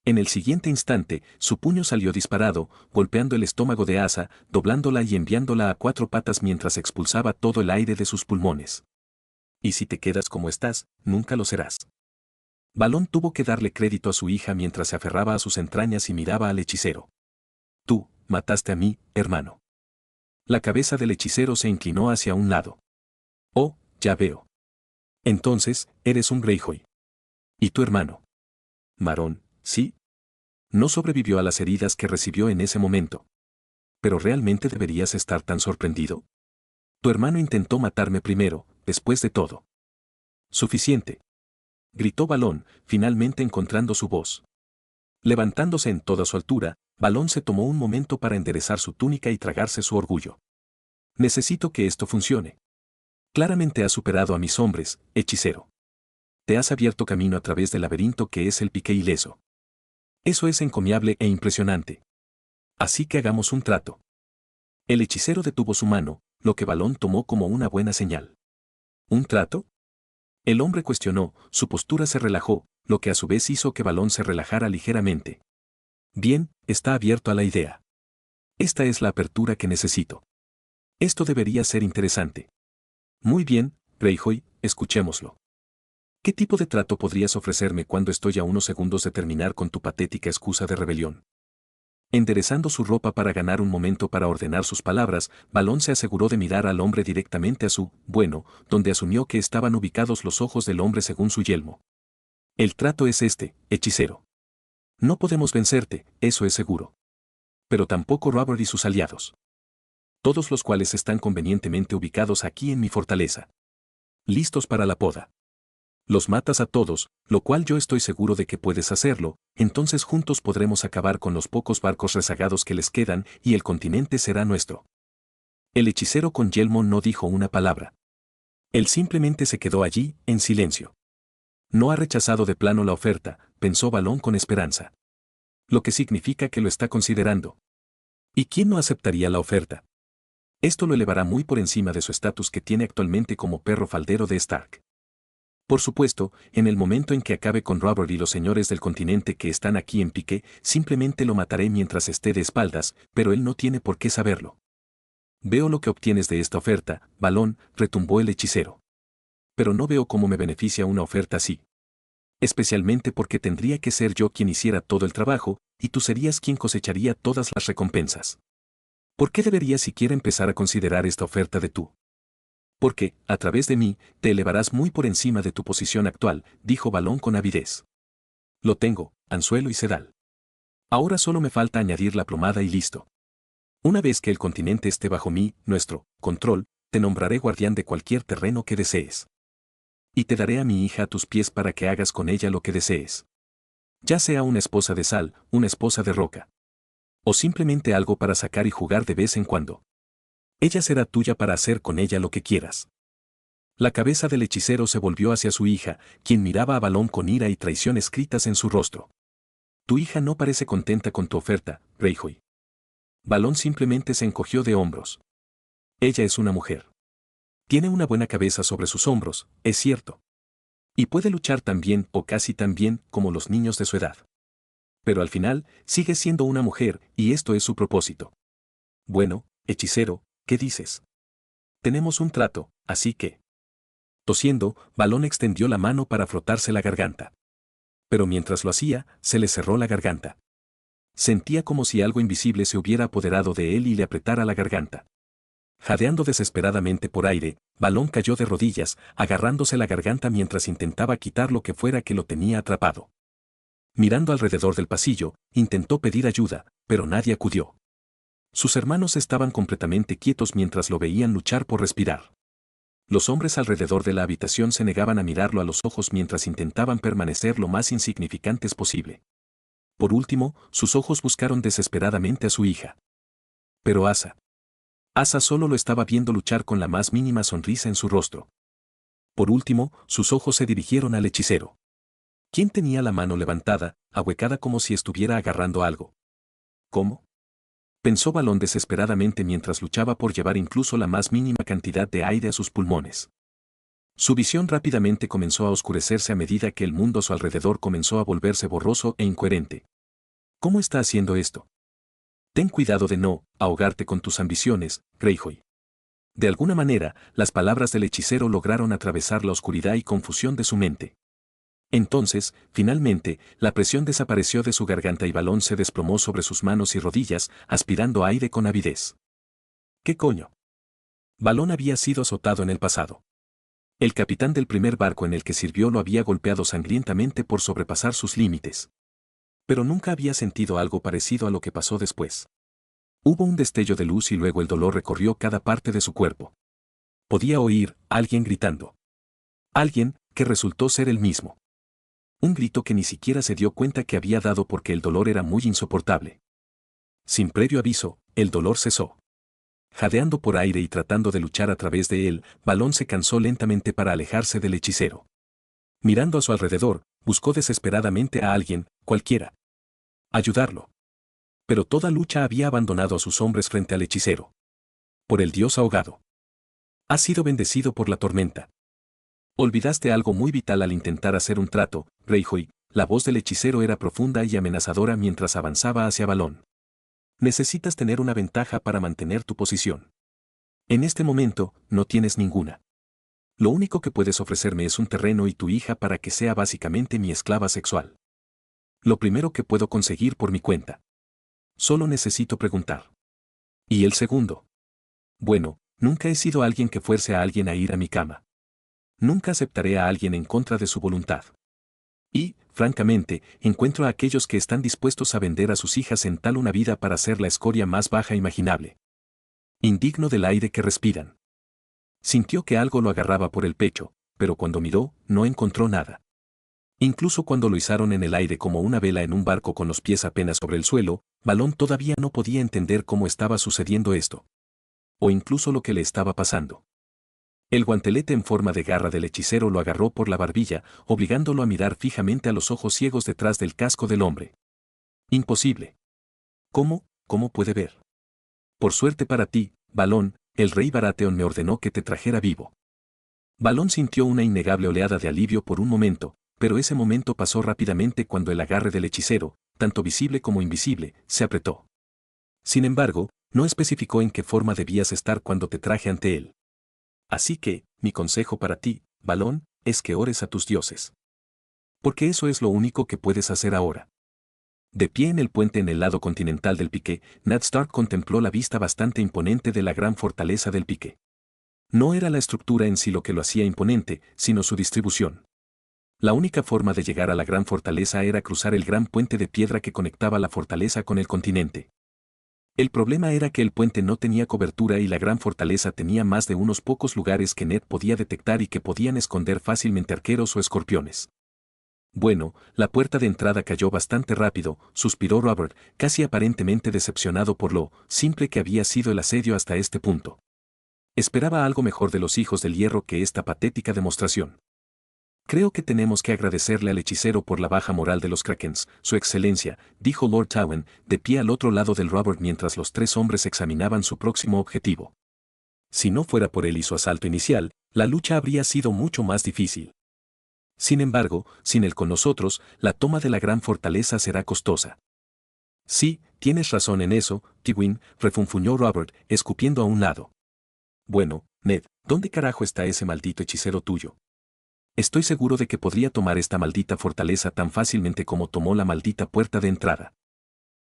En el siguiente instante, su puño salió disparado, golpeando el estómago de Asa, doblándola y enviándola a cuatro patas mientras expulsaba todo el aire de sus pulmones. Y si te quedas como estás, nunca lo serás. Balón tuvo que darle crédito a su hija mientras se aferraba a sus entrañas y miraba al hechicero. Tú, mataste a mi hermano. La cabeza del hechicero se inclinó hacia un lado. Oh, ya veo. Entonces, eres un Greyjoy. ¿Y tu hermano? Marón, ¿sí? No sobrevivió a las heridas que recibió en ese momento. ¿Pero realmente deberías estar tan sorprendido? Tu hermano intentó matarme primero, después de todo. Suficiente. Gritó Balón, finalmente encontrando su voz. Levantándose en toda su altura, Balón se tomó un momento para enderezar su túnica y tragarse su orgullo. Necesito que esto funcione. Claramente has superado a mis hombres, hechicero. Te has abierto camino a través del laberinto que es el pique ileso. Eso es encomiable e impresionante. Así que hagamos un trato. El hechicero detuvo su mano, lo que Balón tomó como una buena señal. ¿Un trato? El hombre cuestionó, su postura se relajó, lo que a su vez hizo que Balón se relajara ligeramente. Bien, está abierto a la idea. Esta es la apertura que necesito. Esto debería ser interesante. Muy bien, Greyjoy, escuchémoslo. ¿Qué tipo de trato podrías ofrecerme cuando estoy a unos segundos de terminar con tu patética excusa de rebelión? Enderezando su ropa para ganar un momento para ordenar sus palabras, Balón se aseguró de mirar al hombre directamente a su, bueno, donde asumió que estaban ubicados los ojos del hombre según su yelmo. El trato es este, hechicero. No podemos vencerte, eso es seguro. Pero tampoco Robert y sus aliados. Todos los cuales están convenientemente ubicados aquí en mi fortaleza. Listos para la poda. Los matas a todos, lo cual yo estoy seguro de que puedes hacerlo, entonces juntos podremos acabar con los pocos barcos rezagados que les quedan y el continente será nuestro. El hechicero con yelmo no dijo una palabra. Él simplemente se quedó allí, en silencio. No ha rechazado de plano la oferta, pensó Balón con esperanza. Lo que significa que lo está considerando. ¿Y quién no aceptaría la oferta? Esto lo elevará muy por encima de su estatus que tiene actualmente como perro faldero de Stark. Por supuesto, en el momento en que acabe con Robert y los señores del continente que están aquí en pique, simplemente lo mataré mientras esté de espaldas, pero él no tiene por qué saberlo. Veo lo que obtienes de esta oferta, Balón, retumbó el hechicero. Pero no veo cómo me beneficia una oferta así. Especialmente porque tendría que ser yo quien hiciera todo el trabajo, y tú serías quien cosecharía todas las recompensas. ¿Por qué deberías siquiera empezar a considerar esta oferta de tú? Porque, a través de mí, te elevarás muy por encima de tu posición actual, dijo Balón con avidez. Lo tengo, anzuelo y sedal. Ahora solo me falta añadir la plomada y listo. Una vez que el continente esté bajo nuestro, control, te nombraré guardián de cualquier terreno que desees. Y te daré a mi hija a tus pies para que hagas con ella lo que desees. Ya sea una esposa de sal, una esposa de roca. O simplemente algo para sacar y jugar de vez en cuando. Ella será tuya para hacer con ella lo que quieras. La cabeza del hechicero se volvió hacia su hija, quien miraba a Balón con ira y traición escritas en su rostro. Tu hija no parece contenta con tu oferta, Greyjoy. Balón simplemente se encogió de hombros. Ella es una mujer. Tiene una buena cabeza sobre sus hombros, es cierto. Y puede luchar tan bien o casi tan bien como los niños de su edad. Pero al final, sigue siendo una mujer, y esto es su propósito. Bueno, hechicero, ¿qué dices? Tenemos un trato, así que... Tosiendo, Balón extendió la mano para frotarse la garganta. Pero mientras lo hacía, se le cerró la garganta. Sentía como si algo invisible se hubiera apoderado de él y le apretara la garganta. Jadeando desesperadamente por aire, Balón cayó de rodillas, agarrándose la garganta mientras intentaba quitar lo que fuera que lo tenía atrapado. Mirando alrededor del pasillo, intentó pedir ayuda, pero nadie acudió. Sus hermanos estaban completamente quietos mientras lo veían luchar por respirar. Los hombres alrededor de la habitación se negaban a mirarlo a los ojos mientras intentaban permanecer lo más insignificantes posible. Por último, sus ojos buscaron desesperadamente a su hija. Pero Asa solo lo estaba viendo luchar con la más mínima sonrisa en su rostro. Por último, sus ojos se dirigieron al hechicero. ¿Quién tenía la mano levantada, ahuecada como si estuviera agarrando algo? ¿Cómo? Pensó Balón desesperadamente mientras luchaba por llevar incluso la más mínima cantidad de aire a sus pulmones. Su visión rápidamente comenzó a oscurecerse a medida que el mundo a su alrededor comenzó a volverse borroso e incoherente. ¿Cómo está haciendo esto? Ten cuidado de no ahogarte con tus ambiciones, Greyjoy. De alguna manera, las palabras del hechicero lograron atravesar la oscuridad y confusión de su mente. Entonces, finalmente, la presión desapareció de su garganta y Balón se desplomó sobre sus manos y rodillas, aspirando aire con avidez. ¿Qué coño? Balón había sido azotado en el pasado. El capitán del primer barco en el que sirvió lo había golpeado sangrientamente por sobrepasar sus límites. Pero nunca había sentido algo parecido a lo que pasó después. Hubo un destello de luz y luego el dolor recorrió cada parte de su cuerpo. Podía oír a alguien gritando. Alguien que resultó ser él mismo. Un grito que ni siquiera se dio cuenta que había dado porque el dolor era muy insoportable. Sin previo aviso, el dolor cesó. Jadeando por aire y tratando de luchar a través de él, Balón se cansó lentamente para alejarse del hechicero. Mirando a su alrededor, buscó desesperadamente a alguien, cualquiera. Ayudarlo. Pero toda lucha había abandonado a sus hombres frente al hechicero. Por el dios ahogado. Has sido bendecido por la tormenta. Olvidaste algo muy vital al intentar hacer un trato, Greyjoy. La voz del hechicero era profunda y amenazadora mientras avanzaba hacia Balón. Necesitas tener una ventaja para mantener tu posición. En este momento, no tienes ninguna. Lo único que puedes ofrecerme es un terreno y tu hija para que sea básicamente mi esclava sexual. Lo primero que puedo conseguir por mi cuenta. Solo necesito preguntar. ¿Y el segundo? Bueno, nunca he sido alguien que fuerce a alguien a ir a mi cama. Nunca aceptaré a alguien en contra de su voluntad. Y, francamente, encuentro a aquellos que están dispuestos a vender a sus hijas en tal una vida para ser la escoria más baja imaginable. Indigno del aire que respiran. Sintió que algo lo agarraba por el pecho, pero cuando miró, no encontró nada. Incluso cuando lo izaron en el aire como una vela en un barco con los pies apenas sobre el suelo, Balón todavía no podía entender cómo estaba sucediendo esto. O incluso lo que le estaba pasando. El guantelete en forma de garra del hechicero lo agarró por la barbilla, obligándolo a mirar fijamente a los ojos ciegos detrás del casco del hombre. Imposible. ¿Cómo puede ver? Por suerte para ti, Balón, el rey Baratheon me ordenó que te trajera vivo. Balón sintió una innegable oleada de alivio por un momento, pero ese momento pasó rápidamente cuando el agarre del hechicero, tanto visible como invisible, se apretó. Sin embargo, no especificó en qué forma debías estar cuando te traje ante él. Así que, mi consejo para ti, Balón, es que ores a tus dioses. Porque eso es lo único que puedes hacer ahora. De pie en el puente en el lado continental del pique, Ned Stark contempló la vista bastante imponente de la gran fortaleza del pique. No era la estructura en sí lo que lo hacía imponente, sino su distribución. La única forma de llegar a la gran fortaleza era cruzar el gran puente de piedra que conectaba la fortaleza con el continente. El problema era que el puente no tenía cobertura y la gran fortaleza tenía más de unos pocos lugares que Ned podía detectar y que podían esconder fácilmente arqueros o escorpiones. Bueno, la puerta de entrada cayó bastante rápido, suspiró Robert, casi aparentemente decepcionado por lo simple que había sido el asedio hasta este punto. Esperaba algo mejor de los hijos del hierro que esta patética demostración. Creo que tenemos que agradecerle al hechicero por la baja moral de los Krakens, su excelencia, dijo Lord Tywin, de pie al otro lado del Robert mientras los tres hombres examinaban su próximo objetivo. Si no fuera por él y su asalto inicial, la lucha habría sido mucho más difícil. Sin embargo, sin él con nosotros, la toma de la gran fortaleza será costosa. Sí, tienes razón en eso, Tywin, refunfuñó Robert, escupiendo a un lado. Bueno, Ned, ¿dónde carajo está ese maldito hechicero tuyo? Estoy seguro de que podría tomar esta maldita fortaleza tan fácilmente como tomó la maldita puerta de entrada.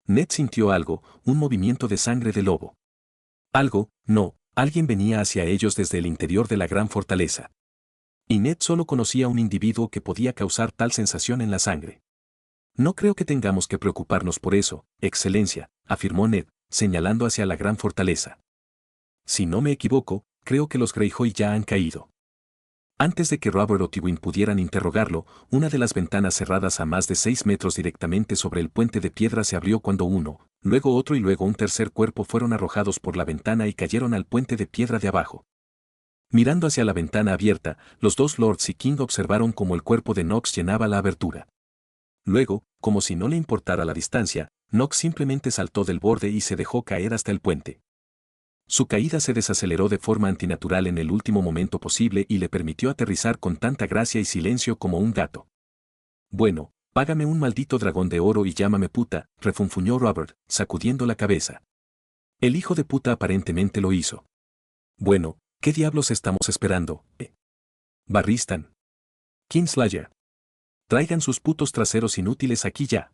Ned sintió algo, un movimiento de sangre de lobo. Algo, no, alguien venía hacia ellos desde el interior de la gran fortaleza. Y Ned solo conocía a un individuo que podía causar tal sensación en la sangre. No creo que tengamos que preocuparnos por eso, excelencia, afirmó Ned, señalando hacia la gran fortaleza. Si no me equivoco, creo que los Greyjoy ya han caído. Antes de que Robert o Tywin pudieran interrogarlo, una de las ventanas cerradas a más de 6 metros directamente sobre el puente de piedra se abrió cuando uno, luego otro y luego un tercer cuerpo fueron arrojados por la ventana y cayeron al puente de piedra de abajo. Mirando hacia la ventana abierta, los dos lords y King observaron cómo el cuerpo de Nox llenaba la abertura. Luego, como si no le importara la distancia, Nox simplemente saltó del borde y se dejó caer hasta el puente. Su caída se desaceleró de forma antinatural en el último momento posible y le permitió aterrizar con tanta gracia y silencio como un gato. Bueno, págame un maldito dragón de oro y llámame puta, refunfuñó Robert, sacudiendo la cabeza. El hijo de puta aparentemente lo hizo. Bueno, ¿qué diablos estamos esperando, Barristan. Kingslayer. Traigan sus putos traseros inútiles aquí ya.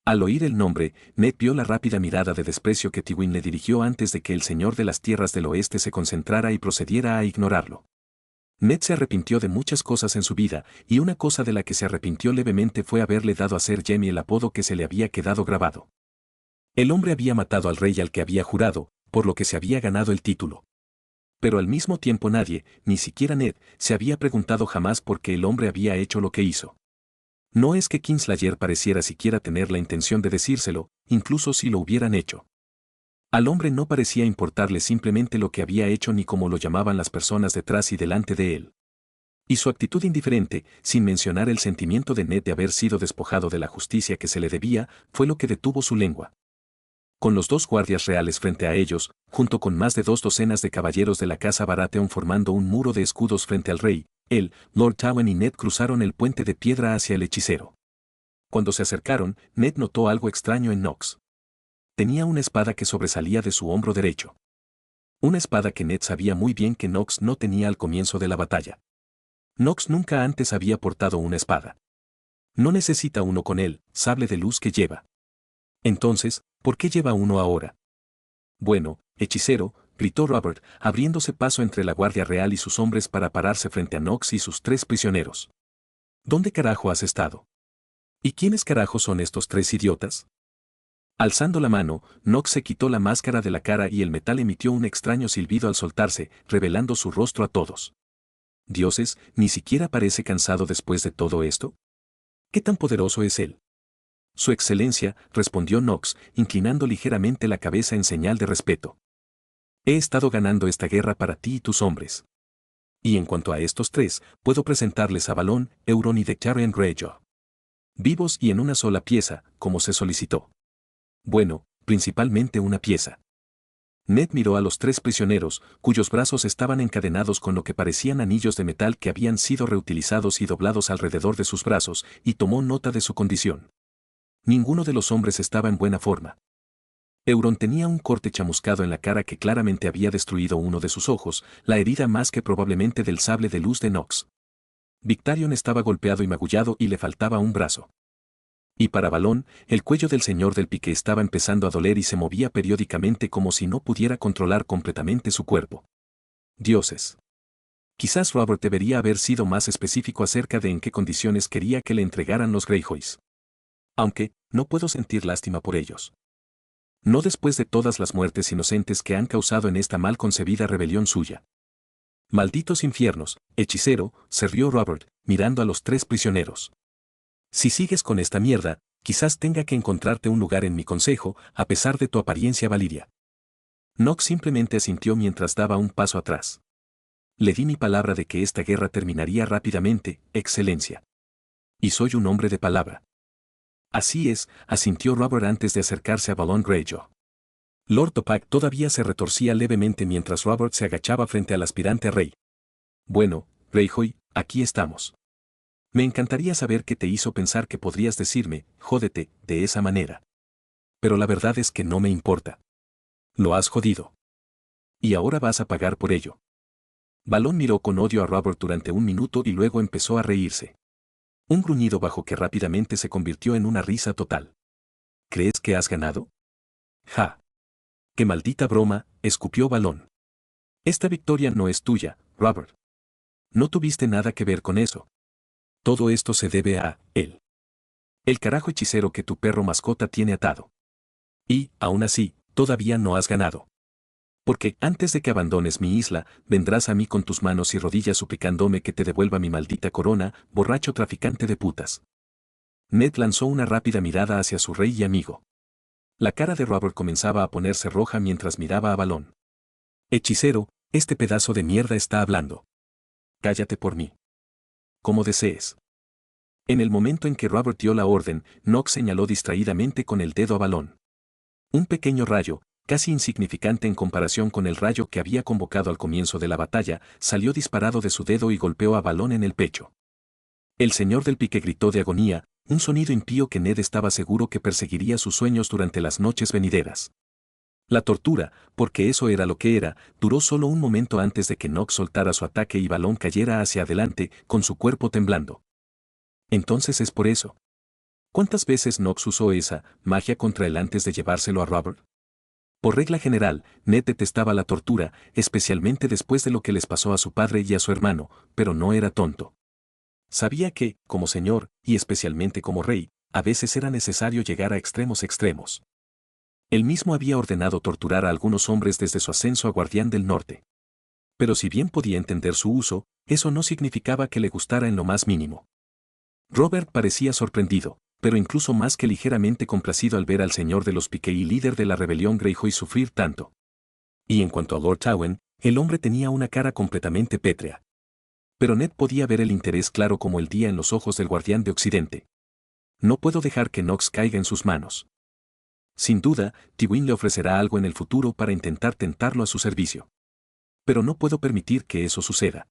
Al oír el nombre, Ned vio la rápida mirada de desprecio que Tywin le dirigió antes de que el señor de las tierras del oeste se concentrara y procediera a ignorarlo. Ned se arrepintió de muchas cosas en su vida, y una cosa de la que se arrepintió levemente fue haberle dado a Ser Jaime el apodo que se le había quedado grabado. El hombre había matado al rey al que había jurado, por lo que se había ganado el título. Pero al mismo tiempo nadie, ni siquiera Ned, se había preguntado jamás por qué el hombre había hecho lo que hizo. No es que Kingslayer pareciera siquiera tener la intención de decírselo, incluso si lo hubieran hecho. Al hombre no parecía importarle simplemente lo que había hecho ni cómo lo llamaban las personas detrás y delante de él. Y su actitud indiferente, sin mencionar el sentimiento de Ned de haber sido despojado de la justicia que se le debía, fue lo que detuvo su lengua. Con los dos guardias reales frente a ellos, junto con más de 2 docenas de caballeros de la casa Baratheon formando un muro de escudos frente al rey, él, Lord Tywin y Ned cruzaron el puente de piedra hacia el hechicero. Cuando se acercaron, Ned notó algo extraño en Nox. Tenía una espada que sobresalía de su hombro derecho. Una espada que Ned sabía muy bien que Nox no tenía al comienzo de la batalla. Nox nunca antes había portado una espada. No necesita uno con él, sable de luz que lleva. Entonces, ¿Por qué lleva uno ahora? Bueno, hechicero, gritó Robert, abriéndose paso entre la Guardia Real y sus hombres para pararse frente a Knox y sus 3 prisioneros. ¿Dónde carajo has estado? ¿Y quiénes carajo son estos 3 idiotas? Alzando la mano, Knox se quitó la máscara de la cara y el metal emitió un extraño silbido al soltarse, revelando su rostro a todos. Dioses, ¿ni siquiera parece cansado después de todo esto? ¿Qué tan poderoso es él? Su excelencia, respondió Knox, inclinando ligeramente la cabeza en señal de respeto. He estado ganando esta guerra para ti y tus hombres. Y en cuanto a estos 3, puedo presentarles a Balón, Euron y Declarion Greyjoy. Vivos y en una sola pieza, como se solicitó. Bueno, principalmente una pieza. Ned miró a los 3 prisioneros, cuyos brazos estaban encadenados con lo que parecían anillos de metal que habían sido reutilizados y doblados alrededor de sus brazos, y tomó nota de su condición. Ninguno de los hombres estaba en buena forma. Euron tenía un corte chamuscado en la cara que claramente había destruido uno de sus ojos, la herida más que probablemente del sable de luz de Knox. Victarion estaba golpeado y magullado y le faltaba un brazo. Y para Balón, el cuello del señor del pique estaba empezando a doler y se movía periódicamente como si no pudiera controlar completamente su cuerpo. Dioses. Quizás Robert debería haber sido más específico acerca de en qué condiciones quería que le entregaran los Greyjoys. Aunque, no puedo sentir lástima por ellos. No después de todas las muertes inocentes que han causado en esta mal concebida rebelión suya. Malditos infiernos, hechicero, se rió Robert, mirando a los 3 prisioneros. Si sigues con esta mierda, quizás tenga que encontrarte un lugar en mi consejo, a pesar de tu apariencia valiria. Knox simplemente asintió mientras daba un paso atrás. Le di mi palabra de que esta guerra terminaría rápidamente, excelencia. Y soy un hombre de palabra. Así es, asintió Robert antes de acercarse a Balón Greyjoy. Lord Topak todavía se retorcía levemente mientras Robert se agachaba frente al aspirante a rey. Bueno, Greyjoy, aquí estamos. Me encantaría saber qué te hizo pensar que podrías decirme, jódete, de esa manera. Pero la verdad es que no me importa. Lo has jodido. Y ahora vas a pagar por ello. Balón miró con odio a Robert durante un minuto y luego empezó a reírse. Un gruñido bajo que rápidamente se convirtió en una risa total. ¿Crees que has ganado? ¡Ja! ¡Qué maldita broma!, escupió Balón. Esta victoria no es tuya, Robert. No tuviste nada que ver con eso. Todo esto se debe a él. El carajo hechicero que tu perro mascota tiene atado. Y, aún así, todavía no has ganado. Porque antes de que abandones mi isla, vendrás a mí con tus manos y rodillas suplicándome que te devuelva mi maldita corona, borracho traficante de putas. Ned lanzó una rápida mirada hacia su rey y amigo. La cara de Robert comenzaba a ponerse roja mientras miraba a Balón. Hechicero, este pedazo de mierda está hablando. Cállate por mí. Como desees. En el momento en que Robert dio la orden, Knox señaló distraídamente con el dedo a Balón. Un pequeño rayo, casi insignificante en comparación con el rayo que había convocado al comienzo de la batalla, salió disparado de su dedo y golpeó a Balón en el pecho. El señor del pique gritó de agonía, un sonido impío que Ned estaba seguro que perseguiría sus sueños durante las noches venideras. La tortura, porque eso era lo que era, duró solo un momento antes de que Knox soltara su ataque y Balón cayera hacia adelante, con su cuerpo temblando. Entonces es por eso. ¿Cuántas veces Knox usó esa magia contra él antes de llevárselo a Robert? Por regla general, Ned detestaba la tortura, especialmente después de lo que les pasó a su padre y a su hermano, pero no era tonto. Sabía que, como señor, y especialmente como rey, a veces era necesario llegar a extremos. Él mismo había ordenado torturar a algunos hombres desde su ascenso a guardián del norte. Pero si bien podía entender su uso, eso no significaba que le gustara en lo más mínimo. Robert parecía sorprendido, pero incluso más que ligeramente complacido al ver al señor de los Pique y líder de la rebelión Greyjoy sufrir tanto. Y en cuanto a Lord Tywin, el hombre tenía una cara completamente pétrea. Pero Ned podía ver el interés claro como el día en los ojos del guardián de Occidente. No puedo dejar que Knox caiga en sus manos. Sin duda, Tywin le ofrecerá algo en el futuro para intentar tentarlo a su servicio. Pero no puedo permitir que eso suceda.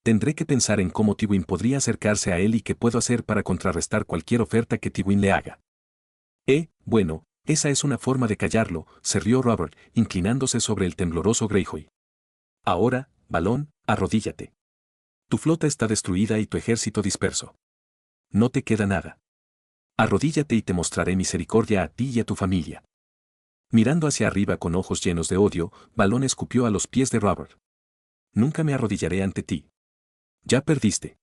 Tendré que pensar en cómo Tywin podría acercarse a él y qué puedo hacer para contrarrestar cualquier oferta que Tywin le haga. Bueno, esa es una forma de callarlo, se rió Robert, inclinándose sobre el tembloroso Greyjoy. Ahora, Balón, arrodíllate. Tu flota está destruida y tu ejército disperso. No te queda nada. Arrodíllate y te mostraré misericordia a ti y a tu familia. Mirando hacia arriba con ojos llenos de odio, Balón escupió a los pies de Robert. Nunca me arrodillaré ante ti. Ya perdiste.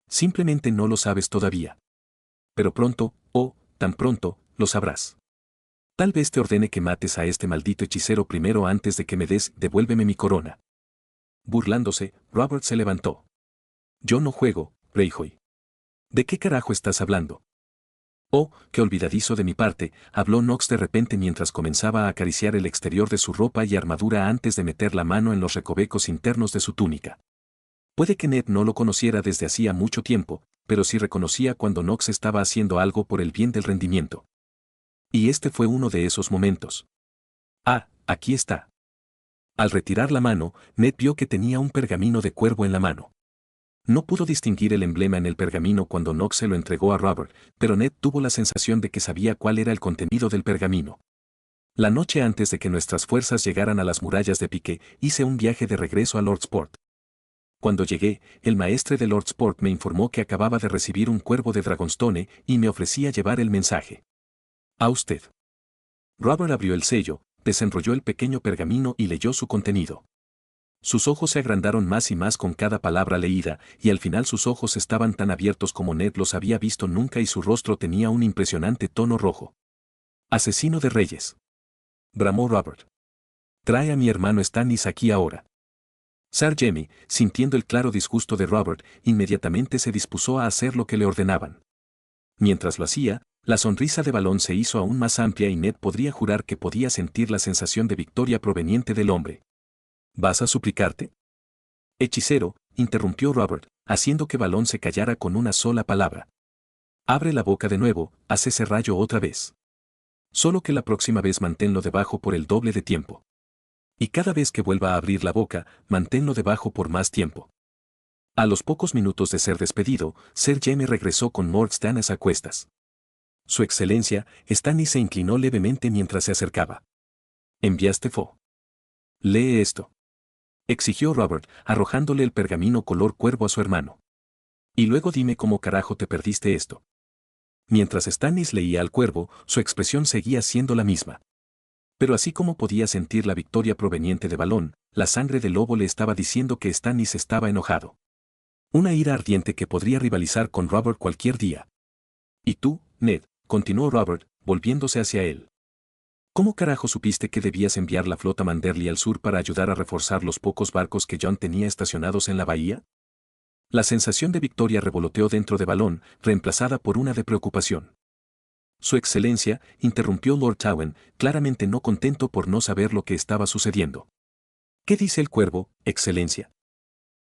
Simplemente no lo sabes todavía. Pero pronto, oh, tan pronto, lo sabrás. Tal vez te ordene que mates a este maldito hechicero primero antes de que me des, devuélveme mi corona. Burlándose, Robert se levantó. Yo no juego, Greyjoy. ¿De qué carajo estás hablando? Oh, qué olvidadizo de mi parte, habló Knox de repente mientras comenzaba a acariciar el exterior de su ropa y armadura antes de meter la mano en los recovecos internos de su túnica. Puede que Ned no lo conociera desde hacía mucho tiempo, pero sí reconocía cuando Knox estaba haciendo algo por el bien del rendimiento. Y este fue uno de esos momentos. Ah, aquí está. Al retirar la mano, Ned vio que tenía un pergamino de cuervo en la mano. No pudo distinguir el emblema en el pergamino cuando Knox se lo entregó a Robert, pero Ned tuvo la sensación de que sabía cuál era el contenido del pergamino. La noche antes de que nuestras fuerzas llegaran a las murallas de Pique, hice un viaje de regreso a Lordsport. Cuando llegué, el maestre de Lordsport me informó que acababa de recibir un cuervo de Dragonstone y me ofrecía llevar el mensaje. A usted. Robert abrió el sello, desenrolló el pequeño pergamino y leyó su contenido. Sus ojos se agrandaron más y más con cada palabra leída, y al final sus ojos estaban tan abiertos como Ned los había visto nunca y su rostro tenía un impresionante tono rojo. Asesino de reyes. Bramó Robert. Trae a mi hermano Stannis aquí ahora. Sir Jaime, sintiendo el claro disgusto de Robert, inmediatamente se dispuso a hacer lo que le ordenaban. Mientras lo hacía, la sonrisa de Balón se hizo aún más amplia y Ned podría jurar que podía sentir la sensación de victoria proveniente del hombre. ¿Vas a suplicarte? Hechicero, interrumpió Robert, haciendo que Balón se callara con una sola palabra. Abre la boca de nuevo, haz ese rayo otra vez. Solo que la próxima vez manténlo debajo por el doble de tiempo. Y cada vez que vuelva a abrir la boca, manténlo debajo por más tiempo. A los pocos minutos de ser despedido, Sir Jaime regresó con Lord Stannis a cuestas. Su excelencia, Stannis se inclinó levemente mientras se acercaba. ¿Enviaste Fo? Lee esto. Exigió Robert, arrojándole el pergamino color cuervo a su hermano. Y luego dime cómo carajo te perdiste esto. Mientras Stannis leía al cuervo, su expresión seguía siendo la misma. Pero así como podía sentir la victoria proveniente de Balón, la sangre del lobo le estaba diciendo que Stannis estaba enojado. Una ira ardiente que podría rivalizar con Robert cualquier día. ¿Y tú, Ned?, continuó Robert, volviéndose hacia él. ¿Cómo carajo supiste que debías enviar la flota Manderly al sur para ayudar a reforzar los pocos barcos que Jon tenía estacionados en la bahía? La sensación de victoria revoloteó dentro de Balón, reemplazada por una de preocupación. Su excelencia, interrumpió Lord Tywin, claramente no contento por no saber lo que estaba sucediendo. ¿Qué dice el cuervo, excelencia?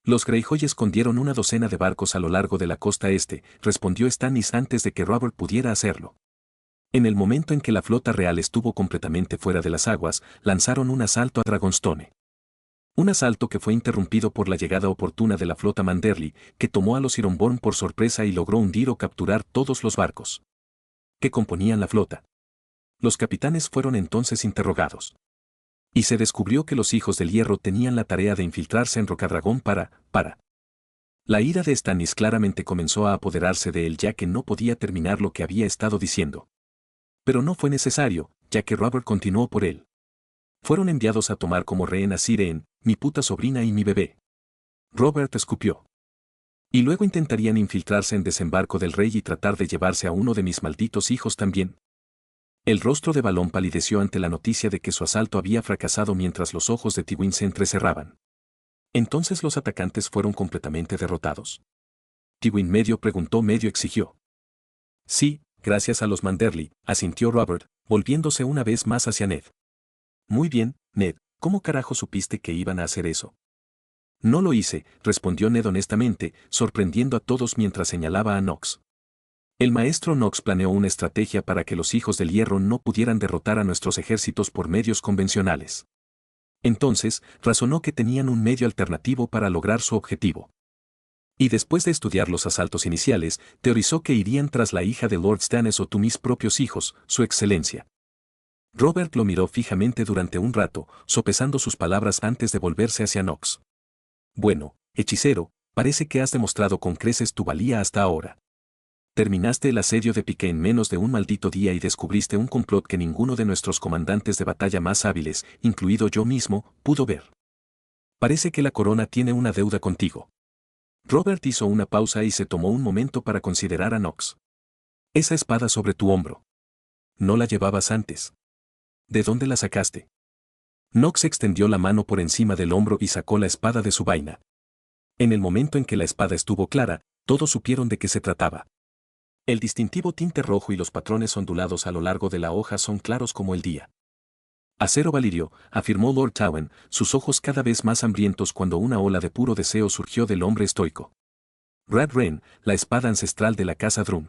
Los Greyjoy escondieron una docena de barcos a lo largo de la costa este, respondió Stannis antes de que Robert pudiera hacerlo. En el momento en que la flota real estuvo completamente fuera de las aguas, lanzaron un asalto a Dragonstone. Un asalto que fue interrumpido por la llegada oportuna de la flota Manderly, que tomó a los Ironborn por sorpresa y logró hundir o capturar todos los barcos que componían la flota. Los capitanes fueron entonces interrogados. Y se descubrió que los hijos del hierro tenían la tarea de infiltrarse en Rocadragón para. La ira de Stannis claramente comenzó a apoderarse de él ya que no podía terminar lo que había estado diciendo. Pero no fue necesario, ya que Robert continuó por él. Fueron enviados a tomar como rehén a Siren, mi puta sobrina y mi bebé. Robert escupió. Y luego intentarían infiltrarse en desembarco del rey y tratar de llevarse a uno de mis malditos hijos también. El rostro de Balón palideció ante la noticia de que su asalto había fracasado mientras los ojos de Tywin se entrecerraban. ¿Entonces los atacantes fueron completamente derrotados? Tywin medio preguntó medio exigió. Sí, gracias a los Manderly, asintió Robert, volviéndose una vez más hacia Ned. Muy bien, Ned, ¿cómo carajo supiste que iban a hacer eso? No lo hice, respondió Ned honestamente, sorprendiendo a todos mientras señalaba a Knox. El maestro Knox planeó una estrategia para que los hijos del hierro no pudieran derrotar a nuestros ejércitos por medios convencionales. Entonces, razonó que tenían un medio alternativo para lograr su objetivo. Y después de estudiar los asaltos iniciales, teorizó que irían tras la hija de Lord Stannis o tú mis propios hijos, su excelencia. Robert lo miró fijamente durante un rato, sopesando sus palabras antes de volverse hacia Knox. Bueno, hechicero, parece que has demostrado con creces tu valía hasta ahora. Terminaste el asedio de Pique en menos de un maldito día y descubriste un complot que ninguno de nuestros comandantes de batalla más hábiles, incluido yo mismo, pudo ver. Parece que la corona tiene una deuda contigo. Robert hizo una pausa y se tomó un momento para considerar a Knox. Esa espada sobre tu hombro. ¿No la llevabas antes? ¿De dónde la sacaste? Knox extendió la mano por encima del hombro y sacó la espada de su vaina. En el momento en que la espada estuvo clara, todos supieron de qué se trataba. El distintivo tinte rojo y los patrones ondulados a lo largo de la hoja son claros como el día. Acero Valirio, afirmó Lord Tywin, sus ojos cada vez más hambrientos cuando una ola de puro deseo surgió del hombre estoico. Red Rain, la espada ancestral de la casa Drum.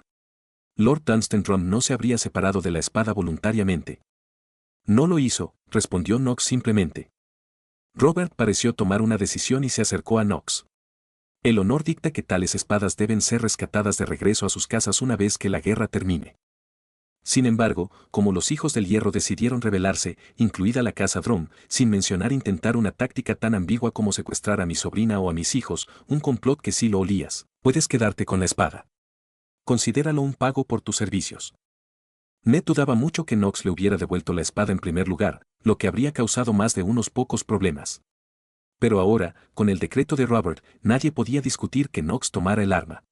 Lord Dunstan Drum no se habría separado de la espada voluntariamente. No lo hizo, respondió Knox simplemente. Robert pareció tomar una decisión y se acercó a Knox. El honor dicta que tales espadas deben ser rescatadas de regreso a sus casas una vez que la guerra termine. Sin embargo, como los hijos del hierro decidieron rebelarse, incluida la casa Drum, sin mencionar intentar una táctica tan ambigua como secuestrar a mi sobrina o a mis hijos, un complot que sí lo olías, puedes quedarte con la espada. Considéralo un pago por tus servicios. Ned dudaba mucho que Knox le hubiera devuelto la espada en primer lugar, lo que habría causado más de unos pocos problemas. Pero ahora, con el decreto de Robert, nadie podía discutir que Knox tomara el arma.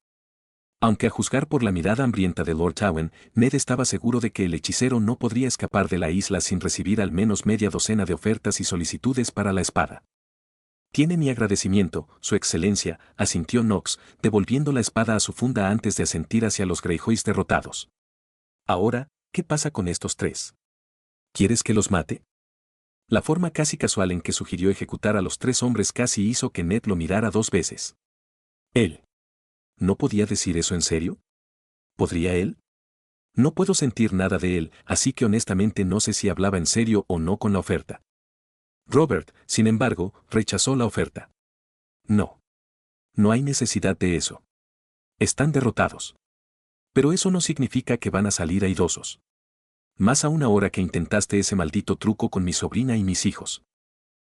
Aunque a juzgar por la mirada hambrienta de Lord Tywin, Ned estaba seguro de que el hechicero no podría escapar de la isla sin recibir al menos media docena de ofertas y solicitudes para la espada. Tiene mi agradecimiento, Su Excelencia, asintió Knox, devolviendo la espada a su funda antes de asentir hacia los Greyjoys derrotados. Ahora, ¿qué pasa con estos tres? ¿Quieres que los mate? La forma casi casual en que sugirió ejecutar a los tres hombres casi hizo que Ned lo mirara dos veces. Él. ¿No podía decir eso en serio? ¿Podría él? No puedo sentir nada de él, así que honestamente no sé si hablaba en serio o no con la oferta. Robert, sin embargo, rechazó la oferta. No. No hay necesidad de eso. Están derrotados. Pero eso no significa que van a salir airosos. Más aún ahora que intentaste ese maldito truco con mi sobrina y mis hijos.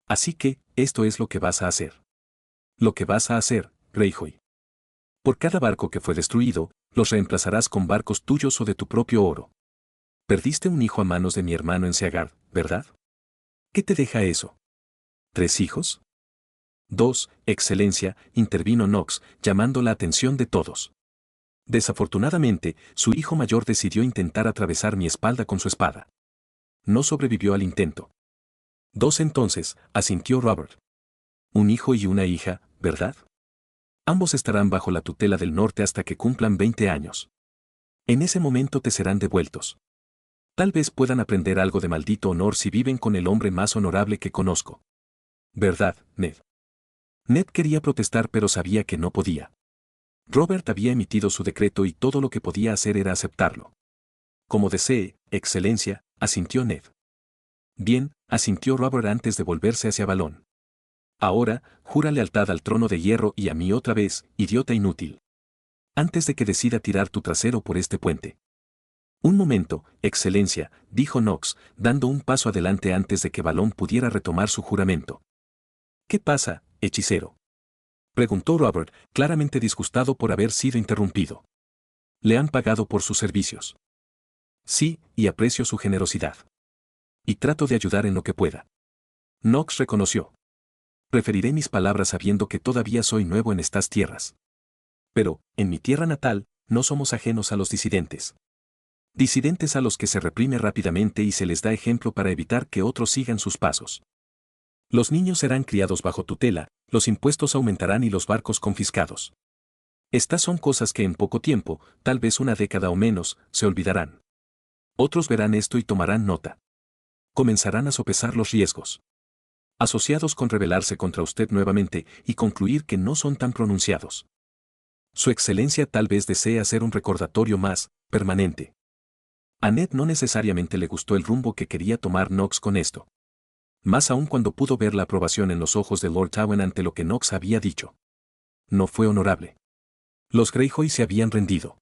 Así que, esto es lo que vas a hacer. Lo que vas a hacer, Greyjoy. Por cada barco que fue destruido, los reemplazarás con barcos tuyos o de tu propio oro. Perdiste un hijo a manos de mi hermano en Seagar, ¿verdad? ¿Qué te deja eso? ¿3 hijos? 2, Excelencia, intervino Knox, llamando la atención de todos. Desafortunadamente, su hijo mayor decidió intentar atravesar mi espalda con su espada. No sobrevivió al intento. 2 entonces, asintió Robert. Un hijo y una hija, ¿verdad? Ambos estarán bajo la tutela del norte hasta que cumplan 20 años. En ese momento te serán devueltos. Tal vez puedan aprender algo de maldito honor si viven con el hombre más honorable que conozco. ¿Verdad, Ned? Ned quería protestar pero sabía que no podía. Robert había emitido su decreto y todo lo que podía hacer era aceptarlo. Como desee, Excelencia, asintió Ned. Bien, asintió Robert antes de volverse hacia Balón. Ahora, jura lealtad al trono de hierro y a mí otra vez, idiota inútil. Antes de que decida tirar tu trasero por este puente. Un momento, Excelencia, dijo Knox, dando un paso adelante antes de que Balón pudiera retomar su juramento. ¿Qué pasa, hechicero? Preguntó Robert, claramente disgustado por haber sido interrumpido. Le han pagado por sus servicios. Sí, y aprecio su generosidad. Y trato de ayudar en lo que pueda. Knox reconoció. Preferiré mis palabras sabiendo que todavía soy nuevo en estas tierras. Pero, en mi tierra natal, no somos ajenos a los disidentes. Disidentes a los que se reprime rápidamente y se les da ejemplo para evitar que otros sigan sus pasos. Los niños serán criados bajo tutela, los impuestos aumentarán y los barcos confiscados. Estas son cosas que en poco tiempo, tal vez una década o menos, se olvidarán. Otros verán esto y tomarán nota. Comenzarán a sopesar los riesgos asociados con rebelarse contra usted nuevamente y concluir que no son tan pronunciados. Su Excelencia tal vez desee hacer un recordatorio más, permanente. A Ned no necesariamente le gustó el rumbo que quería tomar Knox con esto. Más aún cuando pudo ver la aprobación en los ojos de Lord Tywin ante lo que Knox había dicho. No fue honorable. Los Greyjoy se habían rendido.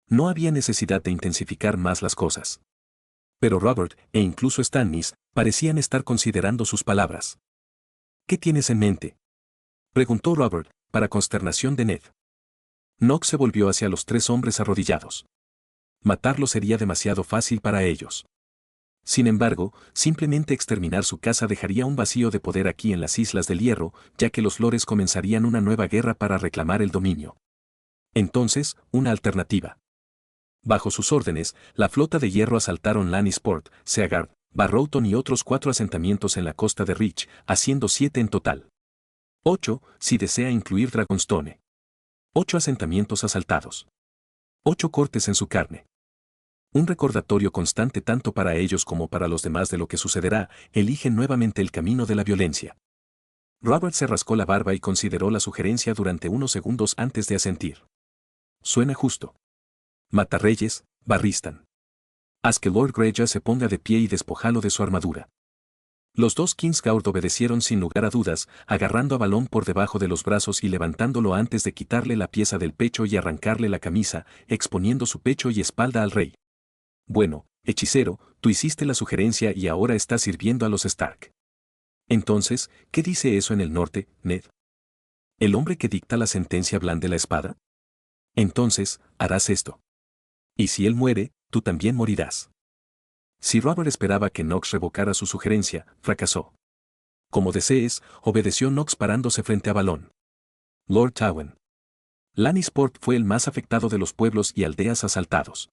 No había necesidad de intensificar más las cosas. Pero Robert, e incluso Stannis, parecían estar considerando sus palabras. ¿Qué tienes en mente? Preguntó Robert, para consternación de Ned. Nox se volvió hacia los 3 hombres arrodillados. Matarlo sería demasiado fácil para ellos. Sin embargo, simplemente exterminar su casa dejaría un vacío de poder aquí en las Islas del Hierro, ya que los lores comenzarían una nueva guerra para reclamar el dominio. Entonces, una alternativa. Bajo sus órdenes, la flota de hierro asaltaron Lannisport, Seagard, Barrowton y otros 4 asentamientos en la costa de Reach, haciendo 7 en total. 8, si desea incluir Dragonstone. 8 asentamientos asaltados. 8 cortes en su carne. Un recordatorio constante tanto para ellos como para los demás de lo que sucederá, eligen nuevamente el camino de la violencia. Robert se rascó la barba y consideró la sugerencia durante unos segundos antes de asentir. Suena justo. Matarreyes, Barristan. Haz que Lord Greyjoy se ponga de pie y despojalo de su armadura. Los 2 Kingsguard obedecieron sin lugar a dudas, agarrando a Balón por debajo de los brazos y levantándolo antes de quitarle la pieza del pecho y arrancarle la camisa, exponiendo su pecho y espalda al rey. Bueno, hechicero, tú hiciste la sugerencia y ahora estás sirviendo a los Stark. Entonces, ¿qué dice eso en el norte, Ned? ¿El hombre que dicta la sentencia blande la espada? Entonces, harás esto. Y si él muere, tú también morirás. Si Robert esperaba que Nox revocara su sugerencia, fracasó. Como desees, obedeció Nox parándose frente a Balón. Lord Tywin. Lannisport fue el más afectado de los pueblos y aldeas asaltados.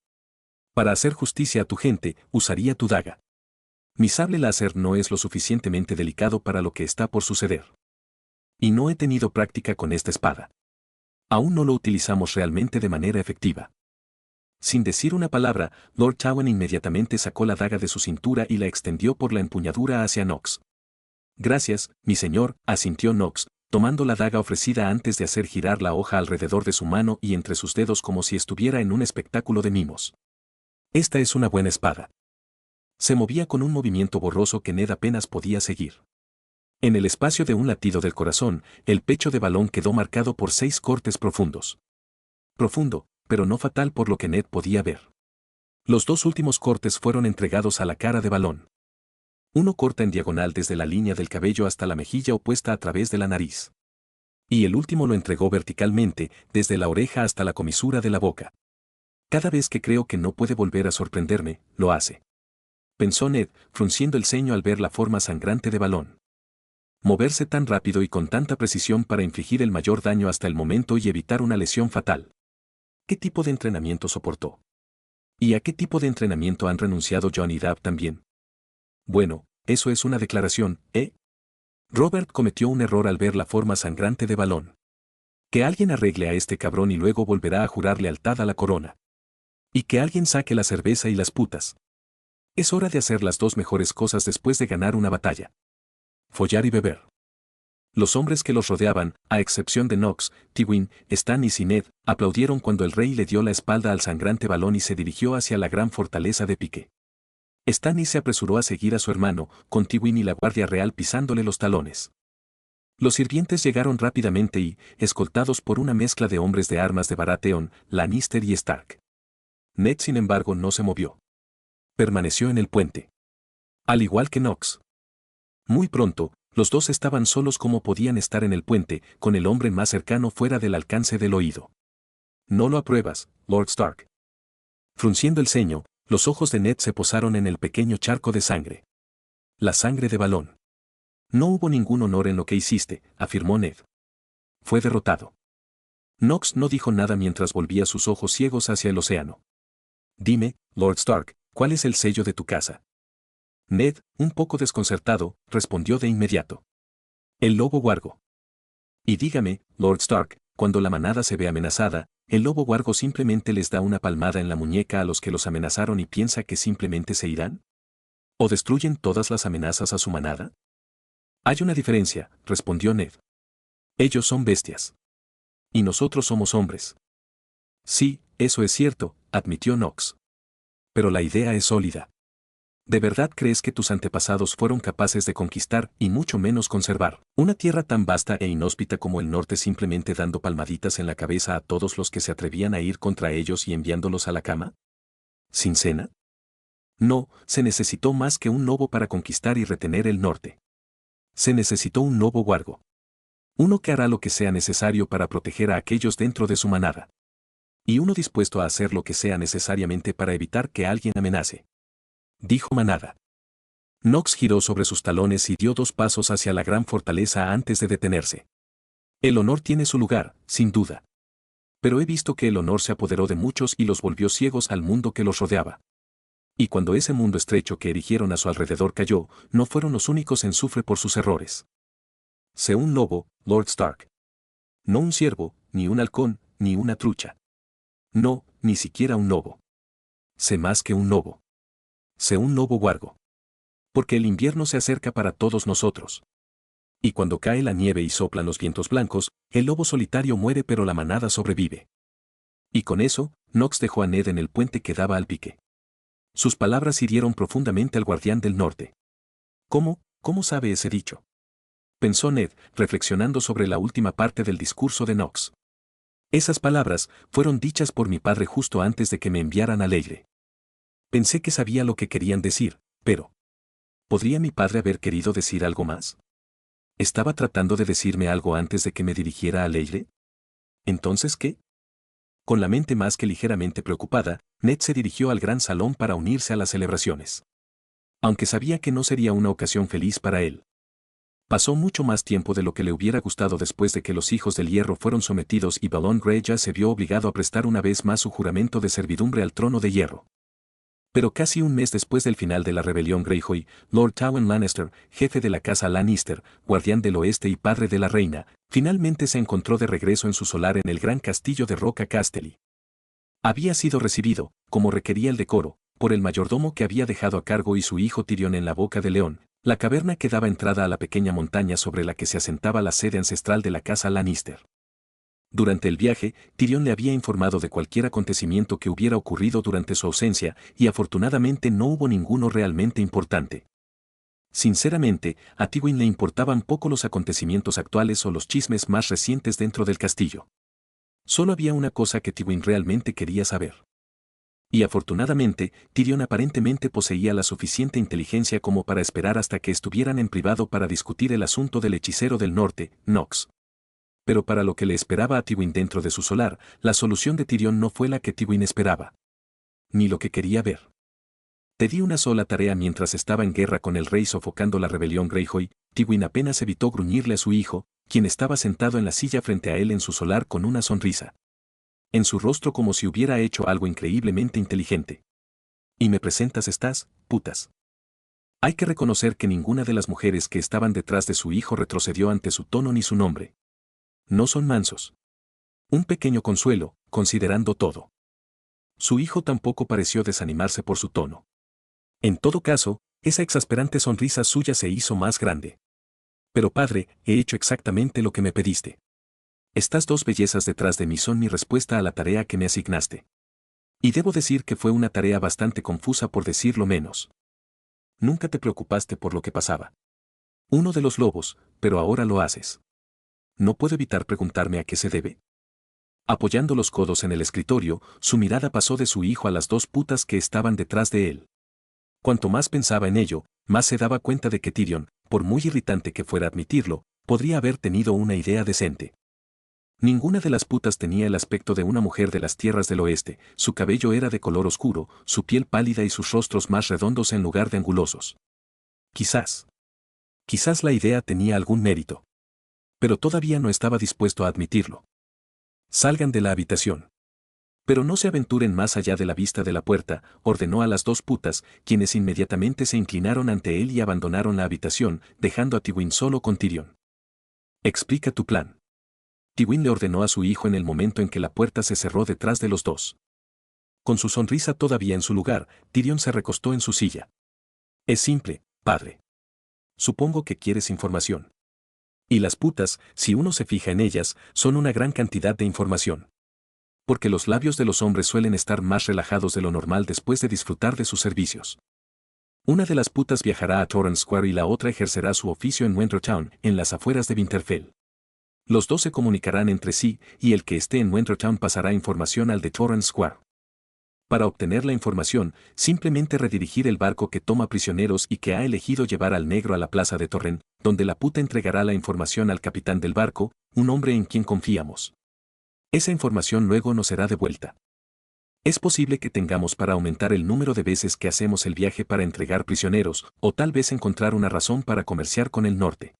Para hacer justicia a tu gente, usaría tu daga. Mi sable láser no es lo suficientemente delicado para lo que está por suceder. Y no he tenido práctica con esta espada. Aún no lo utilizamos realmente de manera efectiva. Sin decir una palabra, Lord Tywin inmediatamente sacó la daga de su cintura y la extendió por la empuñadura hacia Nox. Gracias, mi señor, asintió Nox, tomando la daga ofrecida antes de hacer girar la hoja alrededor de su mano y entre sus dedos como si estuviera en un espectáculo de mimos. Esta es una buena espada. Se movía con un movimiento borroso que Ned apenas podía seguir. En el espacio de un latido del corazón, el pecho de Balón quedó marcado por 6 cortes profundos. Profundo, pero no fatal por lo que Ned podía ver. Los 2 últimos cortes fueron entregados a la cara de Balón. Uno corta en diagonal desde la línea del cabello hasta la mejilla opuesta a través de la nariz. Y el último lo entregó verticalmente, desde la oreja hasta la comisura de la boca. Cada vez que creo que no puede volver a sorprenderme, lo hace. Pensó Ned, frunciendo el ceño al ver la forma sangrante de Balón. Moverse tan rápido y con tanta precisión para infligir el mayor daño hasta el momento y evitar una lesión fatal. ¿Qué tipo de entrenamiento soportó? ¿Y a qué tipo de entrenamiento han renunciado Jon y Dab también? Bueno, eso es una declaración, ¿eh? Robert cometió un error al ver la forma sangrante de Balón. Que alguien arregle a este cabrón y luego volverá a jurar lealtad a la corona. Y que alguien saque la cerveza y las putas. Es hora de hacer las 2 mejores cosas después de ganar una batalla. Follar y beber. Los hombres que los rodeaban, a excepción de Nox, Tywin, Stannis y Ned, aplaudieron cuando el rey le dio la espalda al sangrante Balón y se dirigió hacia la gran fortaleza de Pique. Stannis se apresuró a seguir a su hermano, con Tywin y la guardia real pisándole los talones. Los sirvientes llegaron rápidamente y, escoltados por una mezcla de hombres de armas de Baratheon, Lannister y Stark. Ned sin embargo no se movió. Permaneció en el puente. Al igual que Nox. Muy pronto, los 2 estaban solos como podían estar en el puente, con el hombre más cercano fuera del alcance del oído. No lo apruebas, Lord Stark. Frunciendo el ceño, los ojos de Ned se posaron en el pequeño charco de sangre. La sangre de Balón. No hubo ningún honor en lo que hiciste, afirmó Ned. Fue derrotado. Nox no dijo nada mientras volvía sus ojos ciegos hacia el océano. Dime, Lord Stark, ¿cuál es el sello de tu casa? Ned, un poco desconcertado, respondió de inmediato. El lobo huargo. Y dígame, Lord Stark, cuando la manada se ve amenazada, el lobo huargo simplemente les da una palmada en la muñeca a los que los amenazaron y piensa que simplemente se irán. ¿O destruyen todas las amenazas a su manada? Hay una diferencia, respondió Ned. Ellos son bestias. Y nosotros somos hombres. Sí, eso es cierto, admitió Nox. Pero la idea es sólida. ¿De verdad crees que tus antepasados fueron capaces de conquistar, y mucho menos conservar, una tierra tan vasta e inhóspita como el norte simplemente dando palmaditas en la cabeza a todos los que se atrevían a ir contra ellos y enviándolos a la cama? ¿Sin cena? No, se necesitó más que un lobo para conquistar y retener el norte. Se necesitó un lobo huargo. Uno que hará lo que sea necesario para proteger a aquellos dentro de su manada. Y uno dispuesto a hacer lo que sea necesariamente para evitar que alguien amenace. Dijo Manada. Knox giró sobre sus talones y dio 2 pasos hacia la gran fortaleza antes de detenerse. El honor tiene su lugar, sin duda. Pero he visto que el honor se apoderó de muchos y los volvió ciegos al mundo que los rodeaba. Y cuando ese mundo estrecho que erigieron a su alrededor cayó, no fueron los únicos en sufrir por sus errores. Sé un lobo, Lord Stark. No un ciervo, ni un halcón, ni una trucha. No, ni siquiera un lobo. Sé más que un lobo. Sé un lobo huargo. Porque el invierno se acerca para todos nosotros. Y cuando cae la nieve y soplan los vientos blancos, el lobo solitario muere pero la manada sobrevive. Y con eso, Knox dejó a Ned en el puente que daba al pique. Sus palabras hirieron profundamente al guardián del norte. ¿Cómo sabe ese dicho? Pensó Ned, reflexionando sobre la última parte del discurso de Knox. Esas palabras fueron dichas por mi padre justo antes de que me enviaran a Leyre. Pensé que sabía lo que querían decir, pero ¿podría mi padre haber querido decir algo más? ¿Estaba tratando de decirme algo antes de que me dirigiera a Leyre? ¿Entonces qué? Con la mente más que ligeramente preocupada, Ned se dirigió al gran salón para unirse a las celebraciones. Aunque sabía que no sería una ocasión feliz para él. Pasó mucho más tiempo de lo que le hubiera gustado después de que los hijos del hierro fueron sometidos y Balon Greyjoy se vio obligado a prestar una vez más su juramento de servidumbre al trono de hierro. Pero casi un mes después del final de la rebelión Greyjoy, Lord Tywin Lannister, jefe de la casa Lannister, guardián del oeste y padre de la reina, finalmente se encontró de regreso en su solar en el gran castillo de Roca Casterly. Había sido recibido, como requería el decoro, por el mayordomo que había dejado a cargo y su hijo Tyrion en la Boca de León, la caverna que daba entrada a la pequeña montaña sobre la que se asentaba la sede ancestral de la casa Lannister. Durante el viaje, Tyrion le había informado de cualquier acontecimiento que hubiera ocurrido durante su ausencia, y afortunadamente no hubo ninguno realmente importante. Sinceramente, a Tywin le importaban poco los acontecimientos actuales o los chismes más recientes dentro del castillo. Solo había una cosa que Tywin realmente quería saber. Y afortunadamente, Tyrion aparentemente poseía la suficiente inteligencia como para esperar hasta que estuvieran en privado para discutir el asunto del hechicero del norte, Knox. Pero para lo que le esperaba a Tywin dentro de su solar, la solución de Tyrion no fue la que Tywin esperaba. Ni lo que quería ver. Te di una sola tarea mientras estaba en guerra con el rey sofocando la rebelión Greyjoy. Tywin apenas evitó gruñirle a su hijo, quien estaba sentado en la silla frente a él en su solar con una sonrisa en su rostro como si hubiera hecho algo increíblemente inteligente. Y me presentas estas, putas. Hay que reconocer que ninguna de las mujeres que estaban detrás de su hijo retrocedió ante su tono ni su nombre. No son mansos. Un pequeño consuelo, considerando todo. Su hijo tampoco pareció desanimarse por su tono. En todo caso, esa exasperante sonrisa suya se hizo más grande. Pero padre, he hecho exactamente lo que me pediste. Estas 2 bellezas detrás de mí son mi respuesta a la tarea que me asignaste. Y debo decir que fue una tarea bastante confusa por decirlo menos. Nunca te preocupaste por lo que pasaba. Uno de los lobos, pero ahora lo haces. No puedo evitar preguntarme a qué se debe. Apoyando los codos en el escritorio, su mirada pasó de su hijo a las 2 putas que estaban detrás de él. Cuanto más pensaba en ello, más se daba cuenta de que Tyrion, por muy irritante que fuera admitirlo, podría haber tenido una idea decente. Ninguna de las putas tenía el aspecto de una mujer de las tierras del oeste, su cabello era de color oscuro, su piel pálida y sus rostros más redondos en lugar de angulosos. Quizás la idea tenía algún mérito. Pero todavía no estaba dispuesto a admitirlo. Salgan de la habitación. Pero no se aventuren más allá de la vista de la puerta, ordenó a las 2 putas, quienes inmediatamente se inclinaron ante él y abandonaron la habitación, dejando a Tywin solo con Tyrion. Explica tu plan. Tywin le ordenó a su hijo en el momento en que la puerta se cerró detrás de los dos. Con su sonrisa todavía en su lugar, Tyrion se recostó en su silla. Es simple, padre. Supongo que quieres información. Y las putas, si uno se fija en ellas, son una gran cantidad de información. Porque los labios de los hombres suelen estar más relajados de lo normal después de disfrutar de sus servicios. Una de las putas viajará a Torrance Square y la otra ejercerá su oficio en Wintertown, en las afueras de Winterfell. Los 2 se comunicarán entre sí, y el que esté en Wintertown pasará información al de Torrance Square. Para obtener la información, simplemente redirigir el barco que toma prisioneros y que ha elegido llevar al negro a la plaza de Torrent, donde la puta entregará la información al capitán del barco, un hombre en quien confiamos. Esa información luego nos será devuelta. Es posible que tengamos para aumentar el número de veces que hacemos el viaje para entregar prisioneros, o tal vez encontrar una razón para comerciar con el norte.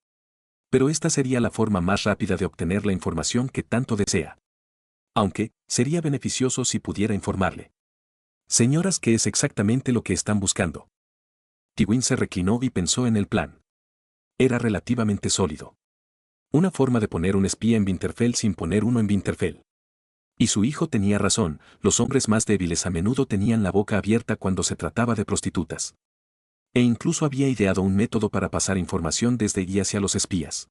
Pero esta sería la forma más rápida de obtener la información que tanto desea. Aunque, sería beneficioso si pudiera informarle. Señoras, ¿qué es exactamente lo que están buscando? Tywin se reclinó y pensó en el plan. Era relativamente sólido. Una forma de poner un espía en Winterfell sin poner uno en Winterfell. Y su hijo tenía razón, los hombres más débiles a menudo tenían la boca abierta cuando se trataba de prostitutas. E incluso había ideado un método para pasar información desde y hacia los espías.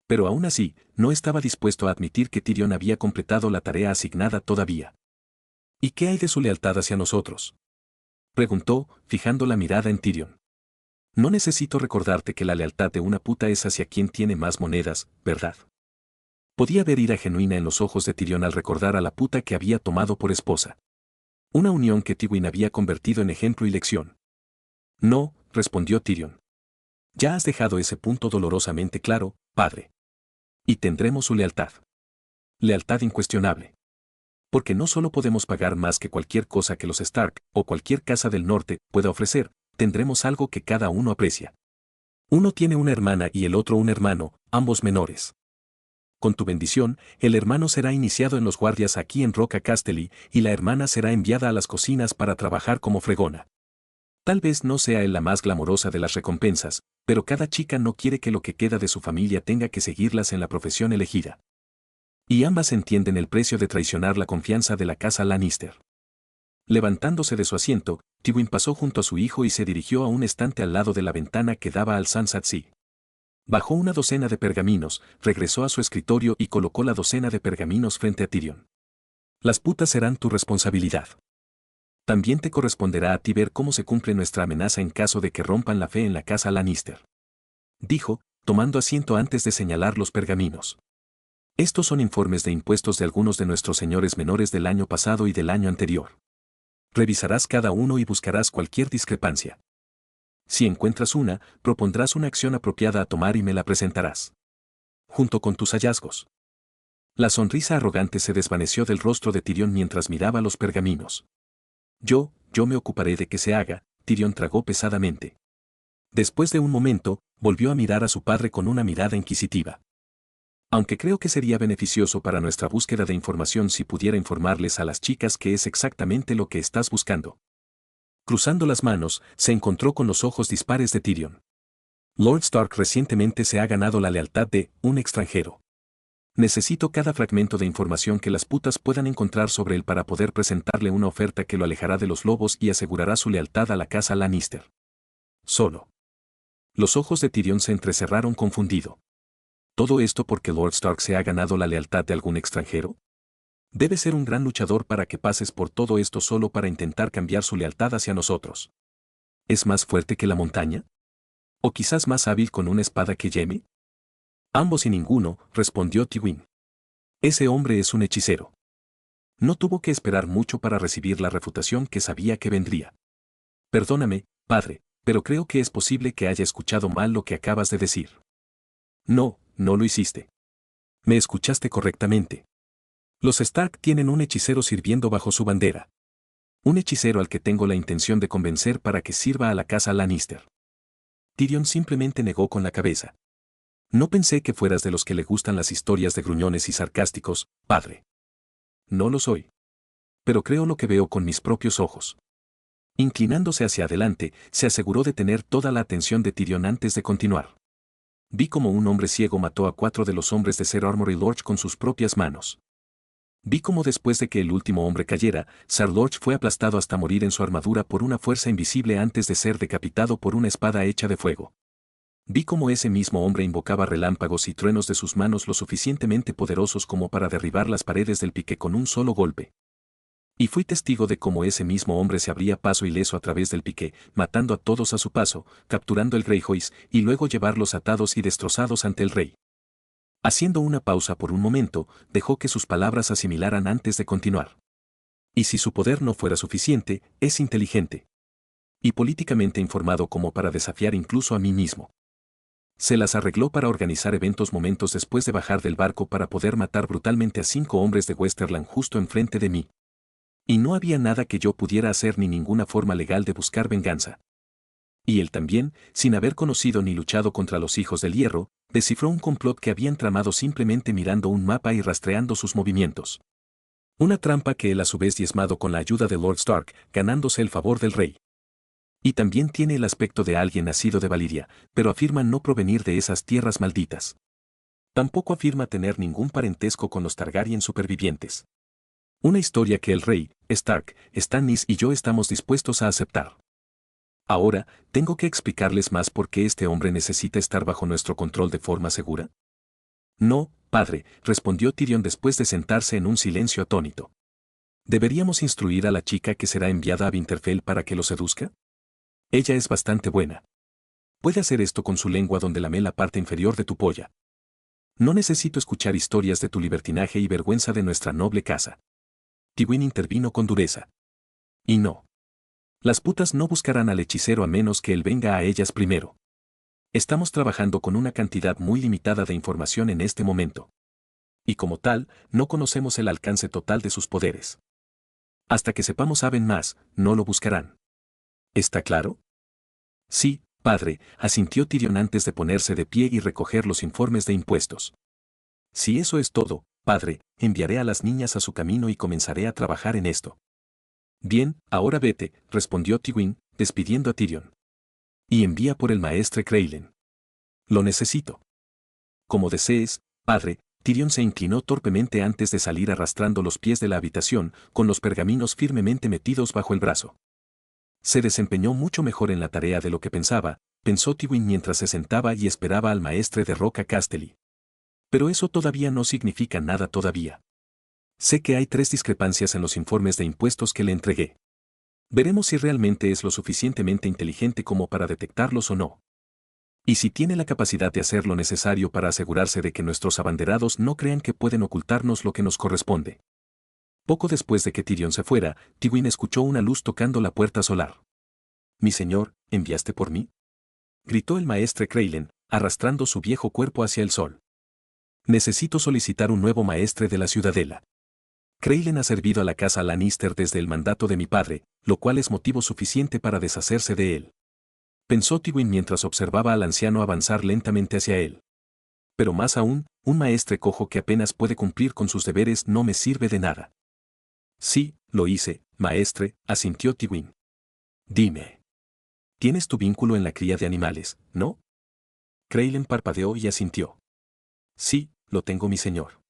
Pero aún así, no estaba dispuesto a admitir que Tyrion había completado la tarea asignada todavía. ¿Y qué hay de su lealtad hacia nosotros?, preguntó, fijando la mirada en Tyrion. No necesito recordarte que la lealtad de una puta es hacia quien tiene más monedas, ¿verdad? Podía ver ira genuina en los ojos de Tyrion al recordar a la puta que había tomado por esposa. Una unión que Tywin había convertido en ejemplo y lección. No, respondió Tyrion. Ya has dejado ese punto dolorosamente claro, padre. Y tendremos su lealtad. Lealtad incuestionable. Porque no solo podemos pagar más que cualquier cosa que los Stark, o cualquier casa del norte, pueda ofrecer, tendremos algo que cada uno aprecia. Uno tiene una hermana y el otro un hermano, ambos menores. Con tu bendición, el hermano será iniciado en los guardias aquí en Roca Casterly, y la hermana será enviada a las cocinas para trabajar como fregona. Tal vez no sea él la más glamorosa de las recompensas, pero cada chica no quiere que lo que queda de su familia tenga que seguirlas en la profesión elegida. Y ambas entienden el precio de traicionar la confianza de la casa Lannister. Levantándose de su asiento, Tywin pasó junto a su hijo y se dirigió a un estante al lado de la ventana que daba al Sunset Sea. Bajó una docena de pergaminos, regresó a su escritorio y colocó la docena de pergaminos frente a Tyrion. Las putas serán tu responsabilidad. También te corresponderá a ti ver cómo se cumple nuestra amenaza en caso de que rompan la fe en la casa Lannister. Dijo, tomando asiento antes de señalar los pergaminos. Estos son informes de impuestos de algunos de nuestros señores menores del año pasado y del año anterior. Revisarás cada uno y buscarás cualquier discrepancia. Si encuentras una, propondrás una acción apropiada a tomar y me la presentarás. Junto con tus hallazgos. La sonrisa arrogante se desvaneció del rostro de Tyrion mientras miraba los pergaminos. Yo me ocuparé de que se haga, Tyrion tragó pesadamente. Después de un momento, volvió a mirar a su padre con una mirada inquisitiva. Aunque creo que sería beneficioso para nuestra búsqueda de información si pudiera informarles a las chicas que es exactamente lo que estás buscando. Cruzando las manos, se encontró con los ojos dispares de Tyrion. Lord Stark recientemente se ha ganado la lealtad de un extranjero. Necesito cada fragmento de información que las putas puedan encontrar sobre él para poder presentarle una oferta que lo alejará de los lobos y asegurará su lealtad a la casa Lannister. Solo. Los ojos de Tyrion se entrecerraron confundido. ¿Todo esto porque Lord Stark se ha ganado la lealtad de algún extranjero? Debe ser un gran luchador para que pases por todo esto solo para intentar cambiar su lealtad hacia nosotros. ¿Es más fuerte que la montaña? ¿O quizás más hábil con una espada que Jaime? Ambos y ninguno, respondió Tywin. Ese hombre es un hechicero. No tuvo que esperar mucho para recibir la refutación que sabía que vendría. Perdóname, padre, pero creo que es posible que haya escuchado mal lo que acabas de decir. No, no lo hiciste. Me escuchaste correctamente. Los Stark tienen un hechicero sirviendo bajo su bandera. Un hechicero al que tengo la intención de convencer para que sirva a la casa Lannister. Tyrion simplemente negó con la cabeza. No pensé que fueras de los que le gustan las historias de gruñones y sarcásticos, padre. No lo soy. Pero creo lo que veo con mis propios ojos. Inclinándose hacia adelante, se aseguró de tener toda la atención de Tyrion antes de continuar. Vi como un hombre ciego mató a 4 de los hombres de Ser Armory Lodge con sus propias manos. Vi cómo después de que el último hombre cayera, Ser Lodge fue aplastado hasta morir en su armadura por una fuerza invisible antes de ser decapitado por una espada hecha de fuego. Vi cómo ese mismo hombre invocaba relámpagos y truenos de sus manos lo suficientemente poderosos como para derribar las paredes del pique con un solo golpe. Y fui testigo de cómo ese mismo hombre se abría paso ileso a través del pique, matando a todos a su paso, capturando el Greyjoys, y luego llevarlos atados y destrozados ante el rey. Haciendo una pausa por un momento, dejó que sus palabras asimilaran antes de continuar. Y si su poder no fuera suficiente, es inteligente. Y políticamente informado como para desafiar incluso a mí mismo. Se las arregló para organizar eventos momentos después de bajar del barco para poder matar brutalmente a 5 hombres de Westerland justo enfrente de mí. Y no había nada que yo pudiera hacer ni ninguna forma legal de buscar venganza. Y él también, sin haber conocido ni luchado contra los hijos del hierro, descifró un complot que habían tramado simplemente mirando un mapa y rastreando sus movimientos. Una trampa que él a su vez diezmado con la ayuda de Lord Stark, ganándose el favor del rey. Y también tiene el aspecto de alguien nacido de Valiria, pero afirma no provenir de esas tierras malditas. Tampoco afirma tener ningún parentesco con los Targaryen supervivientes. Una historia que el rey, Stark, Stannis y yo estamos dispuestos a aceptar. Ahora, ¿tengo que explicarles más por qué este hombre necesita estar bajo nuestro control de forma segura? No, padre, respondió Tyrion después de sentarse en un silencio atónito. ¿Deberíamos instruir a la chica que será enviada a Winterfell para que lo seduzca? Ella es bastante buena. Puede hacer esto con su lengua donde lame la parte inferior de tu polla. No necesito escuchar historias de tu libertinaje y vergüenza de nuestra noble casa. Tywin intervino con dureza. Y no. Las putas no buscarán al hechicero a menos que él venga a ellas primero. Estamos trabajando con una cantidad muy limitada de información en este momento. Y como tal, no conocemos el alcance total de sus poderes. Hasta que sepamos saben más, no lo buscarán. ¿Está claro? Sí, padre, asintió Tyrion antes de ponerse de pie y recoger los informes de impuestos. Si eso es todo, padre, enviaré a las niñas a su camino y comenzaré a trabajar en esto. Bien, ahora vete, respondió Tywin, despidiendo a Tyrion. Y envía por el maestre Creílen. Lo necesito. Como desees, padre. Tyrion se inclinó torpemente antes de salir arrastrando los pies de la habitación, con los pergaminos firmemente metidos bajo el brazo. Se desempeñó mucho mejor en la tarea de lo que pensaba, pensó Tywin mientras se sentaba y esperaba al maestre de Roca Casterly. Pero eso todavía no significa nada todavía. Sé que hay 3 discrepancias en los informes de impuestos que le entregué. Veremos si realmente es lo suficientemente inteligente como para detectarlos o no. Y si tiene la capacidad de hacer lo necesario para asegurarse de que nuestros abanderados no crean que pueden ocultarnos lo que nos corresponde. Poco después de que Tyrion se fuera, Tywin escuchó una luz tocando la puerta solar. «Mi señor, ¿enviaste por mí?», gritó el maestre Creílen, arrastrando su viejo cuerpo hacia el sol. «Necesito solicitar un nuevo maestre de la ciudadela. Creílen ha servido a la casa Lannister desde el mandato de mi padre, lo cual es motivo suficiente para deshacerse de él», pensó Tywin mientras observaba al anciano avanzar lentamente hacia él. «Pero más aún, un maestre cojo que apenas puede cumplir con sus deberes no me sirve de nada». «Sí, lo hice, maestre», asintió Tywin. «Dime. Tienes tu vínculo en la cría de animales, ¿no?». Creílen parpadeó y asintió. «Sí, lo tengo, mi señor».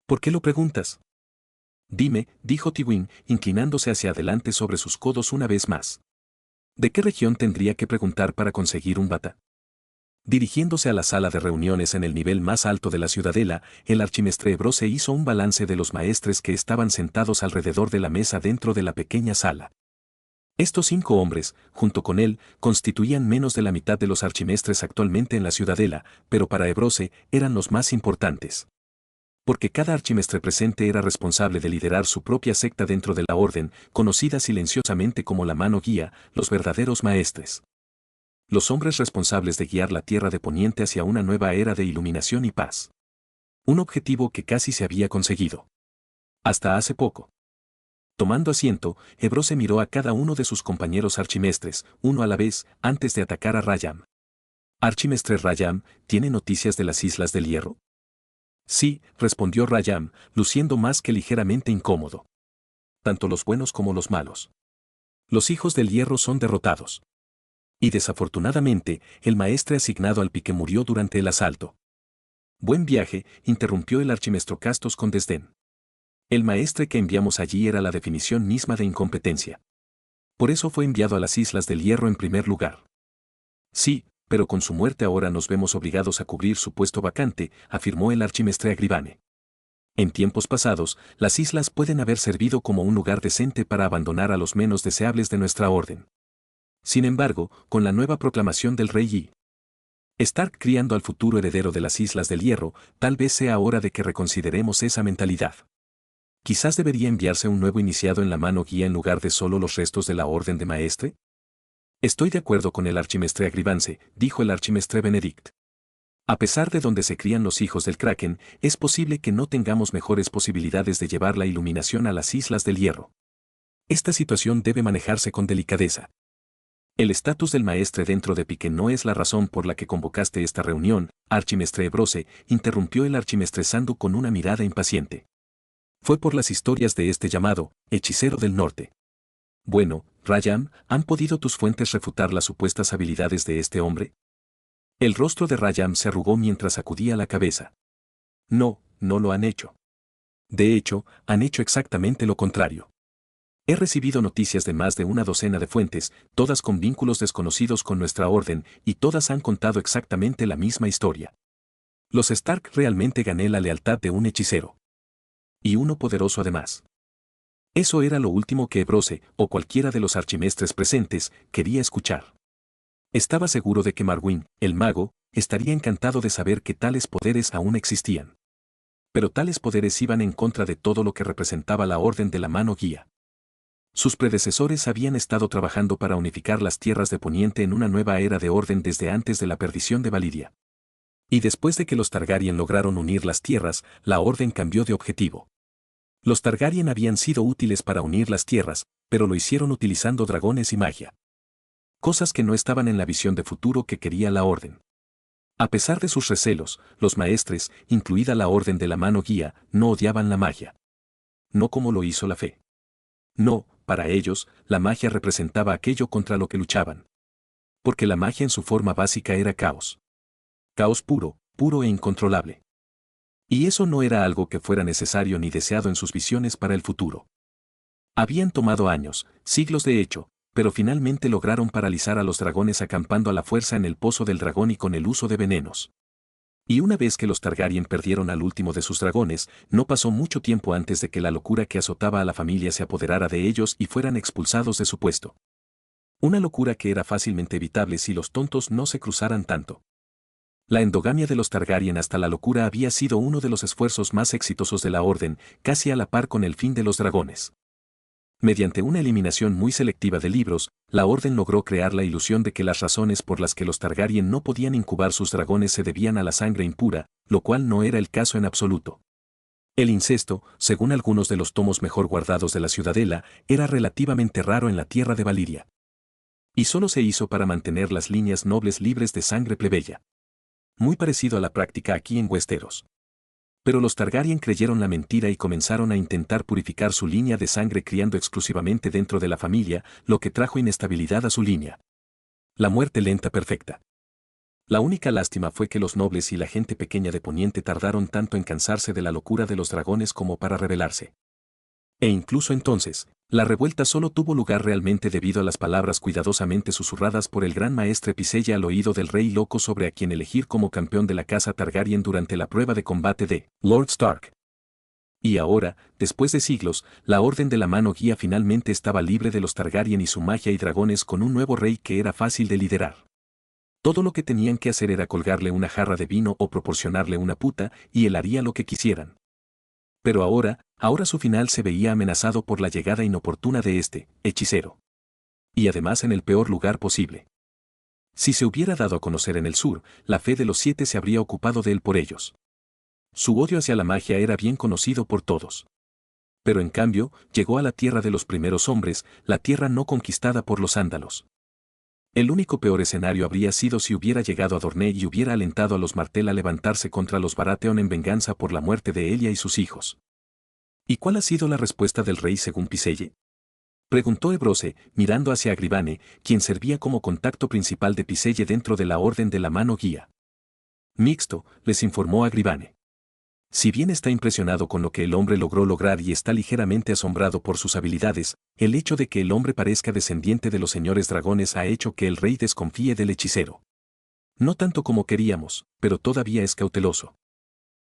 «¿Por qué lo preguntas?». «Dime», dijo Tywin, inclinándose hacia adelante sobre sus codos una vez más. «¿De qué región tendría que preguntar para conseguir un bata?». Dirigiéndose a la sala de reuniones en el nivel más alto de la ciudadela, el archimestre Ebrose hizo un balance de los maestres que estaban sentados alrededor de la mesa dentro de la pequeña sala. Estos 5 hombres, junto con él, constituían menos de la mitad de los archimestres actualmente en la ciudadela, pero para Ebrose eran los más importantes. Porque cada archimestre presente era responsable de liderar su propia secta dentro de la orden, conocida silenciosamente como la mano guía, los verdaderos maestres. Los hombres responsables de guiar la tierra de Poniente hacia una nueva era de iluminación y paz. Un objetivo que casi se había conseguido. Hasta hace poco. Tomando asiento, Ebrose miró a cada uno de sus compañeros archimestres, uno a la vez, antes de atacar a Rayam. «Archimestre Rayam, ¿tiene noticias de las Islas del Hierro?». «Sí», respondió Rayam, luciendo más que ligeramente incómodo. «Tanto los buenos como los malos. Los hijos del Hierro son derrotados. Y desafortunadamente, el maestre asignado al pique murió durante el asalto». «Buen viaje», interrumpió el archimestro Castos con desdén. «El maestre que enviamos allí era la definición misma de incompetencia. Por eso fue enviado a las Islas del Hierro en primer lugar». «Sí, pero con su muerte ahora nos vemos obligados a cubrir su puesto vacante», afirmó el archimestre Agrivane. «En tiempos pasados, las islas pueden haber servido como un lugar decente para abandonar a los menos deseables de nuestra orden. Sin embargo, con la nueva proclamación del rey y Stark criando al futuro heredero de las Islas del Hierro, tal vez sea hora de que reconsideremos esa mentalidad. Quizás debería enviarse un nuevo iniciado en la mano guía en lugar de solo los restos de la orden de maestre». «Estoy de acuerdo con el archimestre Agrivance», dijo el archimestre Benedict. A pesar de donde se crían los hijos del Kraken, es posible que no tengamos mejores posibilidades de llevar la iluminación a las Islas del Hierro. Esta situación debe manejarse con delicadeza. El estatus del maestre dentro de Pique no es la razón por la que convocaste esta reunión, archimestre Brose, interrumpió el archimestre Sandu con una mirada impaciente. Fue por las historias de este llamado, hechicero del norte. Bueno, Rayam, ¿han podido tus fuentes refutar las supuestas habilidades de este hombre? El rostro de Rayam se arrugó mientras sacudía la cabeza. No, no lo han hecho. De hecho, han hecho exactamente lo contrario. He recibido noticias de más de una docena de fuentes, todas con vínculos desconocidos con nuestra orden, y todas han contado exactamente la misma historia. Los Stark realmente gané la lealtad de un hechicero. Y uno poderoso además. Eso era lo último que Brose, o cualquiera de los archimestres presentes, quería escuchar. Estaba seguro de que Marwyn, el mago, estaría encantado de saber que tales poderes aún existían. Pero tales poderes iban en contra de todo lo que representaba la Orden de la Mano Guía. Sus predecesores habían estado trabajando para unificar las tierras de Poniente en una nueva era de orden desde antes de la perdición de Valiria. Y después de que los Targaryen lograron unir las tierras, la Orden cambió de objetivo. Los Targaryen habían sido útiles para unir las tierras, pero lo hicieron utilizando dragones y magia. Cosas que no estaban en la visión de futuro que quería la Orden. A pesar de sus recelos, los maestres, incluida la Orden de la Mano Guía, no odiaban la magia. No como lo hizo la fe. No, para ellos, la magia representaba aquello contra lo que luchaban. Porque la magia en su forma básica era caos. Caos puro, puro e incontrolable. Y eso no era algo que fuera necesario ni deseado en sus visiones para el futuro. Habían tomado años, siglos de hecho, pero finalmente lograron paralizar a los dragones acampando a la fuerza en el pozo del dragón y con el uso de venenos. Y una vez que los Targaryen perdieron al último de sus dragones, no pasó mucho tiempo antes de que la locura que azotaba a la familia se apoderara de ellos y fueran expulsados de su puesto. Una locura que era fácilmente evitable si los tontos no se cruzaran tanto. La endogamia de los Targaryen hasta la locura había sido uno de los esfuerzos más exitosos de la Orden, casi a la par con el fin de los dragones. Mediante una eliminación muy selectiva de libros, la Orden logró crear la ilusión de que las razones por las que los Targaryen no podían incubar sus dragones se debían a la sangre impura, lo cual no era el caso en absoluto. El incesto, según algunos de los tomos mejor guardados de la Ciudadela, era relativamente raro en la tierra de Valiria. Y solo se hizo para mantener las líneas nobles libres de sangre plebeya. Muy parecido a la práctica aquí en Westeros. Pero los Targaryen creyeron la mentira y comenzaron a intentar purificar su línea de sangre criando exclusivamente dentro de la familia, lo que trajo inestabilidad a su línea. La muerte lenta perfecta. La única lástima fue que los nobles y la gente pequeña de Poniente tardaron tanto en cansarse de la locura de los dragones como para rebelarse. E incluso entonces, la revuelta solo tuvo lugar realmente debido a las palabras cuidadosamente susurradas por el gran maestre Pisella al oído del rey loco sobre a quien elegir como campeón de la casa Targaryen durante la prueba de combate de Lord Stark. Y ahora, después de siglos, la Orden de la Mano Guía finalmente estaba libre de los Targaryen y su magia y dragones con un nuevo rey que era fácil de liderar. Todo lo que tenían que hacer era colgarle una jarra de vino o proporcionarle una puta, y él haría lo que quisieran. Pero ahora su final se veía amenazado por la llegada inoportuna de este hechicero. Y además en el peor lugar posible. Si se hubiera dado a conocer en el sur, la fe de los siete se habría ocupado de él por ellos. Su odio hacia la magia era bien conocido por todos. Pero en cambio, llegó a la tierra de los primeros hombres, la tierra no conquistada por los ándalos. El único peor escenario habría sido si hubiera llegado a Dorne y hubiera alentado a los Martell a levantarse contra los Baratheon en venganza por la muerte de Elia y sus hijos. ¿Y cuál ha sido la respuesta del rey según Piselle? Preguntó Ebrose, mirando hacia Agrivane, quien servía como contacto principal de Piselle dentro de la Orden de la Mano Guía. Mixto, les informó Agrivane. Si bien está impresionado con lo que el hombre logró lograr y está ligeramente asombrado por sus habilidades, el hecho de que el hombre parezca descendiente de los señores dragones ha hecho que el rey desconfíe del hechicero. No tanto como queríamos, pero todavía es cauteloso.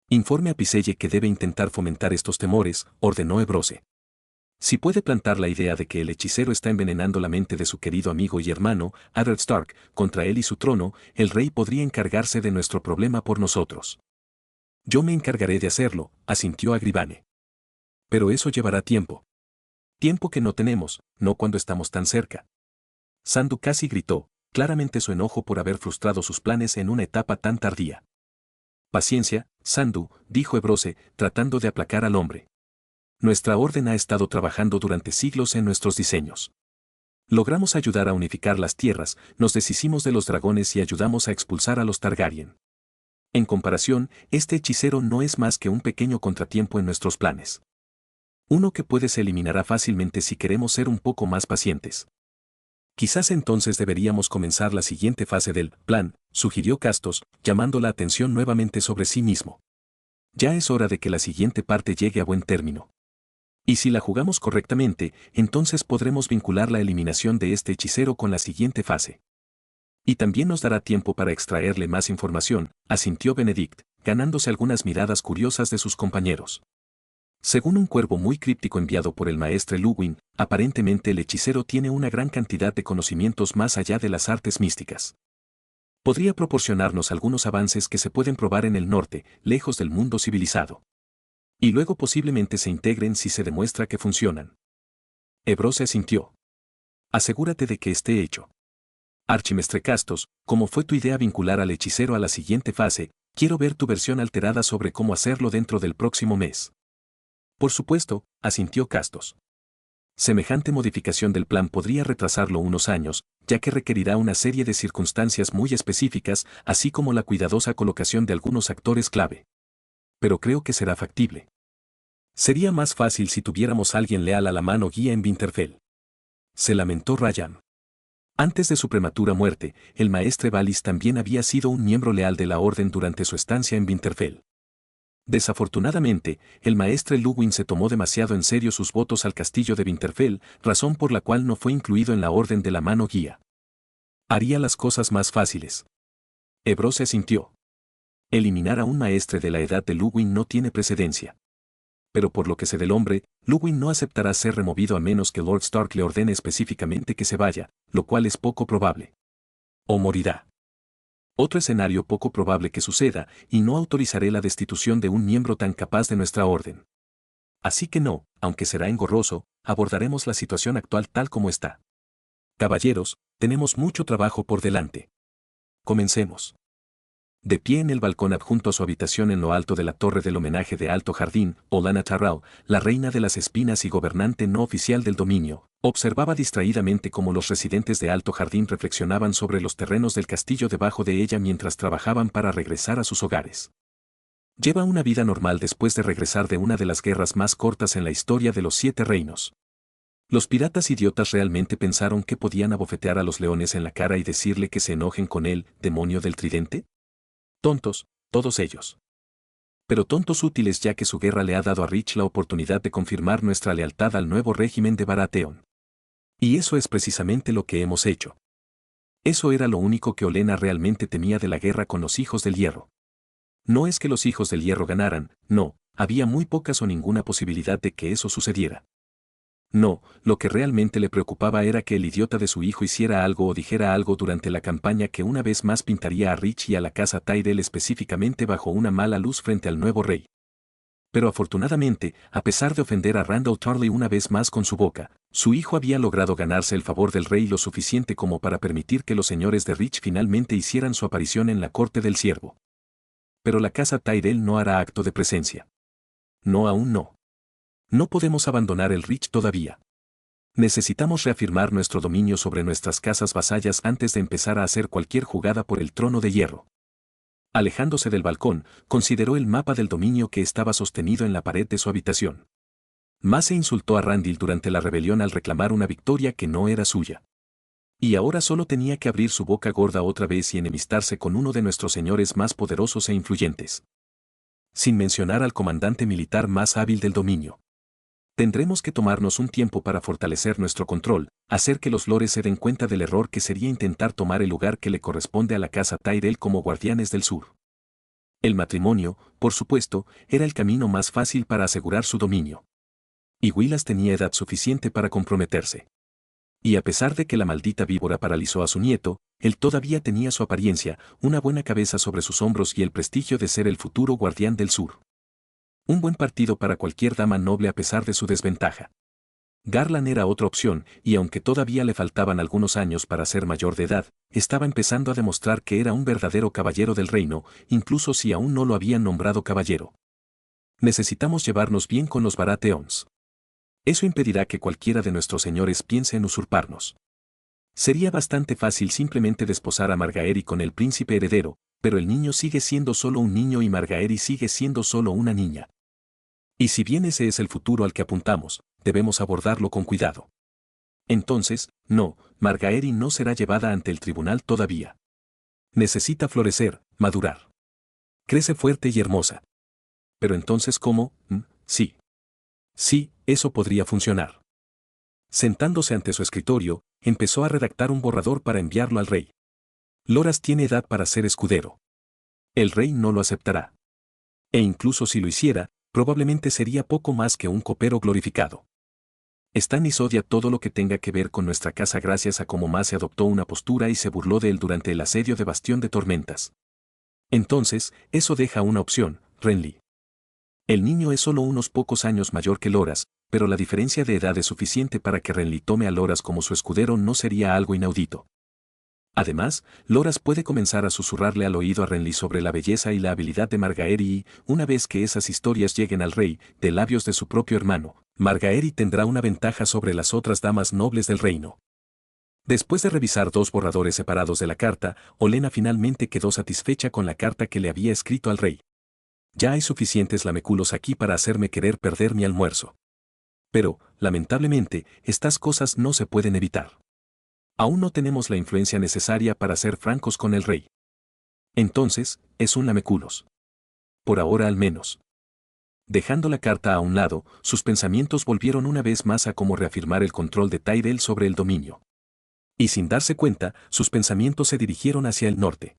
Informe a Piselle que debe intentar fomentar estos temores, ordenó Ebrose. Si puede plantar la idea de que el hechicero está envenenando la mente de su querido amigo y hermano, Eddard Stark, contra él y su trono, el rey podría encargarse de nuestro problema por nosotros. Yo me encargaré de hacerlo, asintió Agrivane. Pero eso llevará tiempo. Tiempo que no tenemos, no cuando estamos tan cerca. Sandu casi gritó, claramente su enojo por haber frustrado sus planes en una etapa tan tardía. Paciencia, Sandu, dijo Ebrose, tratando de aplacar al hombre. Nuestra orden ha estado trabajando durante siglos en nuestros diseños. Logramos ayudar a unificar las tierras, nos deshicimos de los dragones y ayudamos a expulsar a los Targaryen. En comparación, este hechicero no es más que un pequeño contratiempo en nuestros planes. Uno que se eliminará fácilmente si queremos ser un poco más pacientes. Quizás entonces deberíamos comenzar la siguiente fase del plan, sugirió Castos, llamando la atención nuevamente sobre sí mismo. Ya es hora de que la siguiente parte llegue a buen término. Y si la jugamos correctamente, entonces podremos vincular la eliminación de este hechicero con la siguiente fase. Y también nos dará tiempo para extraerle más información, asintió Benedict, ganándose algunas miradas curiosas de sus compañeros. Según un cuervo muy críptico enviado por el maestre Luwin, aparentemente el hechicero tiene una gran cantidad de conocimientos más allá de las artes místicas. Podría proporcionarnos algunos avances que se pueden probar en el norte, lejos del mundo civilizado. Y luego posiblemente se integren si se demuestra que funcionan. Ebrose asintió. Asegúrate de que esté hecho. Archimestre Castos, como fue tu idea vincular al hechicero a la siguiente fase, quiero ver tu versión alterada sobre cómo hacerlo dentro del próximo mes. Por supuesto, asintió Castos. Semejante modificación del plan podría retrasarlo unos años, ya que requerirá una serie de circunstancias muy específicas, así como la cuidadosa colocación de algunos actores clave. Pero creo que será factible. Sería más fácil si tuviéramos alguien leal a la mano guía en Winterfell. Se lamentó Ryan. Antes de su prematura muerte, el maestre Valis también había sido un miembro leal de la Orden durante su estancia en Winterfell. Desafortunadamente, el maestre Luwin se tomó demasiado en serio sus votos al castillo de Winterfell, razón por la cual no fue incluido en la Orden de la Mano Guía. Haría las cosas más fáciles. Ebrose asintió. Eliminar a un maestre de la edad de Luwin no tiene precedencia. Pero por lo que sé del hombre, Luwin no aceptará ser removido a menos que Lord Stark le ordene específicamente que se vaya, lo cual es poco probable. O morirá. Otro escenario poco probable que suceda, y no autorizaré la destitución de un miembro tan capaz de nuestra orden. Así que no, aunque será engorroso, abordaremos la situación actual tal como está. Caballeros, tenemos mucho trabajo por delante. Comencemos. De pie en el balcón adjunto a su habitación en lo alto de la torre del homenaje de Alto Jardín, Olenna Tyrell, la reina de las espinas y gobernante no oficial del dominio, observaba distraídamente cómo los residentes de Alto Jardín reflexionaban sobre los terrenos del castillo debajo de ella mientras trabajaban para regresar a sus hogares. Lleva una vida normal después de regresar de una de las guerras más cortas en la historia de los 7 reinos. Los piratas idiotas realmente pensaron que podían abofetear a los leones en la cara y decirle que se enojen con él, demonio del tridente. Tontos, todos ellos. Pero tontos útiles ya que su guerra le ha dado a Rich la oportunidad de confirmar nuestra lealtad al nuevo régimen de Baratheon. Y eso es precisamente lo que hemos hecho. Eso era lo único que Olenna realmente temía de la guerra con los Hijos del Hierro. No es que los Hijos del Hierro ganaran, no, había muy pocas o ninguna posibilidad de que eso sucediera. No, lo que realmente le preocupaba era que el idiota de su hijo hiciera algo o dijera algo durante la campaña que una vez más pintaría a Rich y a la casa Tyrell específicamente bajo una mala luz frente al nuevo rey. Pero afortunadamente, a pesar de ofender a Randyll Tarly una vez más con su boca, su hijo había logrado ganarse el favor del rey lo suficiente como para permitir que los señores de Rich finalmente hicieran su aparición en la corte del siervo. Pero la casa Tyrell no hará acto de presencia. No, aún no. No podemos abandonar el Rich todavía. Necesitamos reafirmar nuestro dominio sobre nuestras casas vasallas antes de empezar a hacer cualquier jugada por el trono de hierro. Alejándose del balcón, consideró el mapa del dominio que estaba sostenido en la pared de su habitación. Mace insultó a Randyll durante la rebelión al reclamar una victoria que no era suya. Y ahora solo tenía que abrir su boca gorda otra vez y enemistarse con uno de nuestros señores más poderosos e influyentes. Sin mencionar al comandante militar más hábil del dominio. Tendremos que tomarnos un tiempo para fortalecer nuestro control, hacer que los lores se den cuenta del error que sería intentar tomar el lugar que le corresponde a la casa Tyrell como guardianes del sur. El matrimonio, por supuesto, era el camino más fácil para asegurar su dominio. Y Willas tenía edad suficiente para comprometerse. Y a pesar de que la maldita víbora paralizó a su nieto, él todavía tenía su apariencia, una buena cabeza sobre sus hombros y el prestigio de ser el futuro guardián del sur. Un buen partido para cualquier dama noble a pesar de su desventaja. Garland era otra opción, y aunque todavía le faltaban algunos años para ser mayor de edad, estaba empezando a demostrar que era un verdadero caballero del reino, incluso si aún no lo habían nombrado caballero. Necesitamos llevarnos bien con los Baratheons. Eso impedirá que cualquiera de nuestros señores piense en usurparnos. Sería bastante fácil simplemente desposar a Margaery con el príncipe heredero, pero el niño sigue siendo solo un niño y Margaery sigue siendo solo una niña. Y si bien ese es el futuro al que apuntamos, debemos abordarlo con cuidado. Entonces, no, Margaery no será llevada ante el tribunal todavía. Necesita florecer, madurar. Crece fuerte y hermosa. Pero entonces, ¿cómo? Sí. Sí, eso podría funcionar. Sentándose ante su escritorio, empezó a redactar un borrador para enviarlo al rey. Loras tiene edad para ser escudero. El rey no lo aceptará. E incluso si lo hiciera, probablemente sería poco más que un copero glorificado. Stannis odia todo lo que tenga que ver con nuestra casa gracias a cómo más se adoptó una postura y se burló de él durante el asedio de Bastión de Tormentas. Entonces, eso deja una opción, Renly. El niño es solo unos pocos años mayor que Loras, pero la diferencia de edad es suficiente para que Renly tome a Loras como su escudero no sería algo inaudito. Además, Loras puede comenzar a susurrarle al oído a Renly sobre la belleza y la habilidad de Margaery y, una vez que esas historias lleguen al rey, de labios de su propio hermano, Margaery tendrá una ventaja sobre las otras damas nobles del reino. Después de revisar dos borradores separados de la carta, Olenna finalmente quedó satisfecha con la carta que le había escrito al rey. Ya hay suficientes lameculos aquí para hacerme querer perder mi almuerzo. Pero, lamentablemente, estas cosas no se pueden evitar. Aún no tenemos la influencia necesaria para ser francos con el rey. Entonces, es un lameculos. Por ahora al menos. Dejando la carta a un lado, sus pensamientos volvieron una vez más a cómo reafirmar el control de Tyrell sobre el dominio. Y sin darse cuenta, sus pensamientos se dirigieron hacia el norte.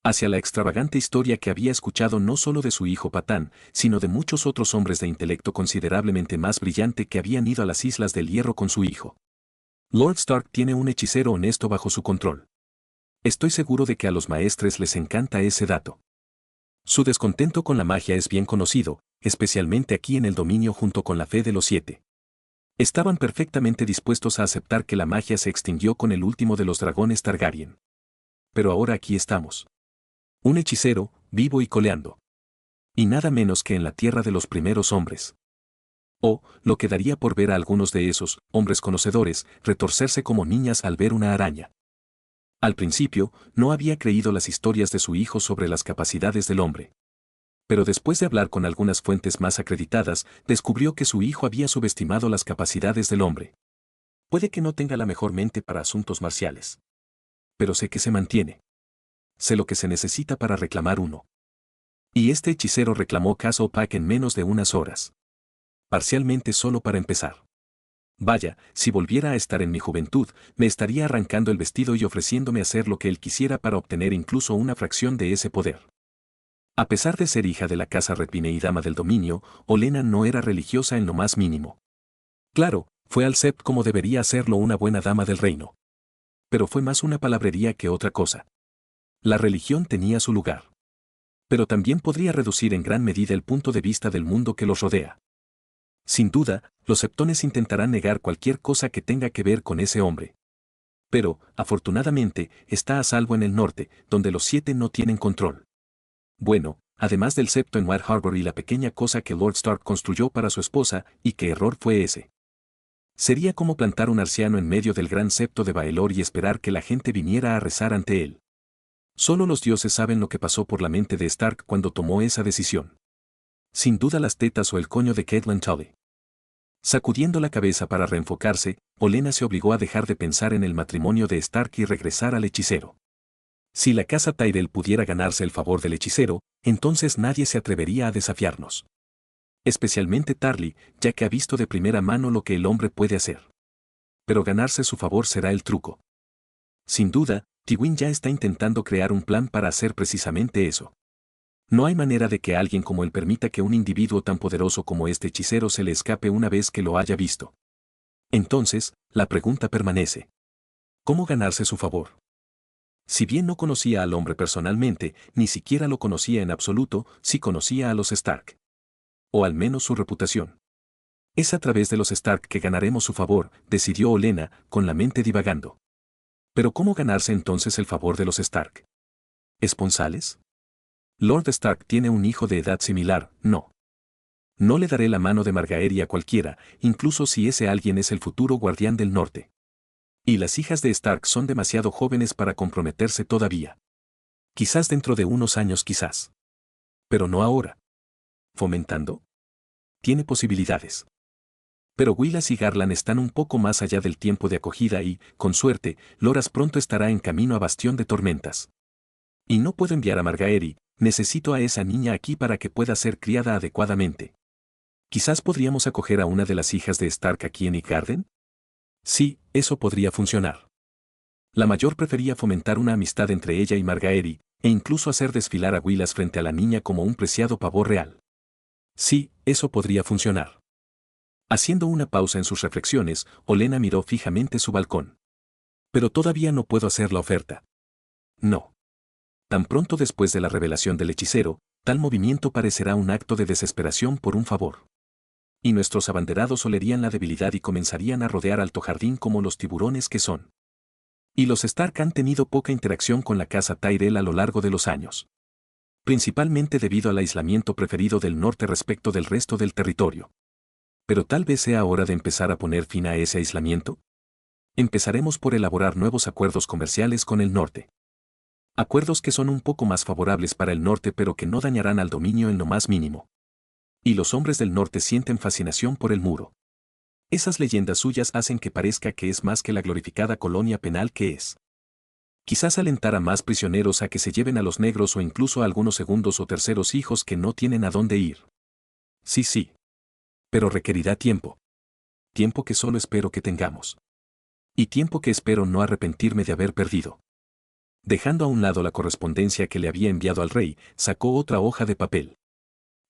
Hacia la extravagante historia que había escuchado no solo de su hijo Patán, sino de muchos otros hombres de intelecto considerablemente más brillante que habían ido a las Islas del Hierro con su hijo. Lord Stark tiene un hechicero honesto bajo su control. Estoy seguro de que a los maestres les encanta ese dato. Su descontento con la magia es bien conocido, especialmente aquí en el dominio junto con la fe de los 7. Estaban perfectamente dispuestos a aceptar que la magia se extinguió con el último de los dragones Targaryen. Pero ahora aquí estamos. Un hechicero, vivo y coleando. Y nada menos que en la tierra de los primeros hombres. O, lo que daría por ver a algunos de esos, hombres conocedores, retorcerse como niñas al ver una araña. Al principio, no había creído las historias de su hijo sobre las capacidades del hombre. Pero después de hablar con algunas fuentes más acreditadas, descubrió que su hijo había subestimado las capacidades del hombre. Puede que no tenga la mejor mente para asuntos marciales. Pero sé que se mantiene. Sé lo que se necesita para reclamar uno. Y este hechicero reclamó Castle Pack en menos de unas horas. Parcialmente solo para empezar. Vaya, si volviera a estar en mi juventud, me estaría arrancando el vestido y ofreciéndome hacer lo que él quisiera para obtener incluso una fracción de ese poder. A pesar de ser hija de la casa Redvine y dama del dominio, Olenna no era religiosa en lo más mínimo. Claro, fue al sept como debería hacerlo una buena dama del reino. Pero fue más una palabrería que otra cosa. La religión tenía su lugar. Pero también podría reducir en gran medida el punto de vista del mundo que los rodea. Sin duda, los septones intentarán negar cualquier cosa que tenga que ver con ese hombre. Pero, afortunadamente, está a salvo en el norte, donde los 7 no tienen control. Bueno, además del septo en White Harbor y la pequeña cosa que Lord Stark construyó para su esposa, ¿y qué error fue ese? Sería como plantar un arciano en medio del gran septo de Baelor y esperar que la gente viniera a rezar ante él. Solo los dioses saben lo que pasó por la mente de Stark cuando tomó esa decisión. Sin duda las tetas o el coño de Catelyn Tully. Sacudiendo la cabeza para reenfocarse, Olenna se obligó a dejar de pensar en el matrimonio de Stark y regresar al hechicero. Si la casa Tyrell pudiera ganarse el favor del hechicero, entonces nadie se atrevería a desafiarnos. Especialmente Tarly, ya que ha visto de primera mano lo que el hombre puede hacer. Pero ganarse su favor será el truco. Sin duda, Tywin ya está intentando crear un plan para hacer precisamente eso. No hay manera de que alguien como él permita que un individuo tan poderoso como este hechicero se le escape una vez que lo haya visto. Entonces, la pregunta permanece. ¿Cómo ganarse su favor? Si bien no conocía al hombre personalmente, ni siquiera lo conocía en absoluto, sí conocía a los Stark. O al menos su reputación. Es a través de los Stark que ganaremos su favor, decidió Olenna, con la mente divagando. Pero ¿cómo ganarse entonces el favor de los Stark? ¿Esponsales? Lord Stark tiene un hijo de edad similar, no. No le daré la mano de Margaery a cualquiera, incluso si ese alguien es el futuro guardián del norte. Y las hijas de Stark son demasiado jóvenes para comprometerse todavía. Quizás dentro de unos años, quizás. Pero no ahora. ¿Fomentando? Tiene posibilidades. Pero Willas y Garland están un poco más allá del tiempo de acogida y, con suerte, Loras pronto estará en camino a Bastión de Tormentas. Y no puedo enviar a Margaery, necesito a esa niña aquí para que pueda ser criada adecuadamente. ¿Quizás podríamos acoger a una de las hijas de Stark aquí en Highgarden? Sí, eso podría funcionar. La mayor prefería fomentar una amistad entre ella y Margaery, e incluso hacer desfilar a Willas frente a la niña como un preciado pavor real. Sí, eso podría funcionar. Haciendo una pausa en sus reflexiones, Olenna miró fijamente su balcón. Pero todavía no puedo hacer la oferta. No. Tan pronto después de la revelación del hechicero, tal movimiento parecerá un acto de desesperación por un favor. Y nuestros abanderados olerían la debilidad y comenzarían a rodear Alto Jardín como los tiburones que son. Y los Stark han tenido poca interacción con la casa Tyrell a lo largo de los años. Principalmente debido al aislamiento preferido del norte respecto del resto del territorio. Pero tal vez sea hora de empezar a poner fin a ese aislamiento. Empezaremos por elaborar nuevos acuerdos comerciales con el norte. Acuerdos que son un poco más favorables para el norte pero que no dañarán al dominio en lo más mínimo. Y los hombres del norte sienten fascinación por el muro. Esas leyendas suyas hacen que parezca que es más que la glorificada colonia penal que es. Quizás alentar a más prisioneros a que se lleven a los negros o incluso a algunos segundos o terceros hijos que no tienen a dónde ir. Sí. Pero requerirá tiempo. Tiempo que solo espero que tengamos. Y tiempo que espero no arrepentirme de haber perdido. Dejando a un lado la correspondencia que le había enviado al rey, sacó otra hoja de papel.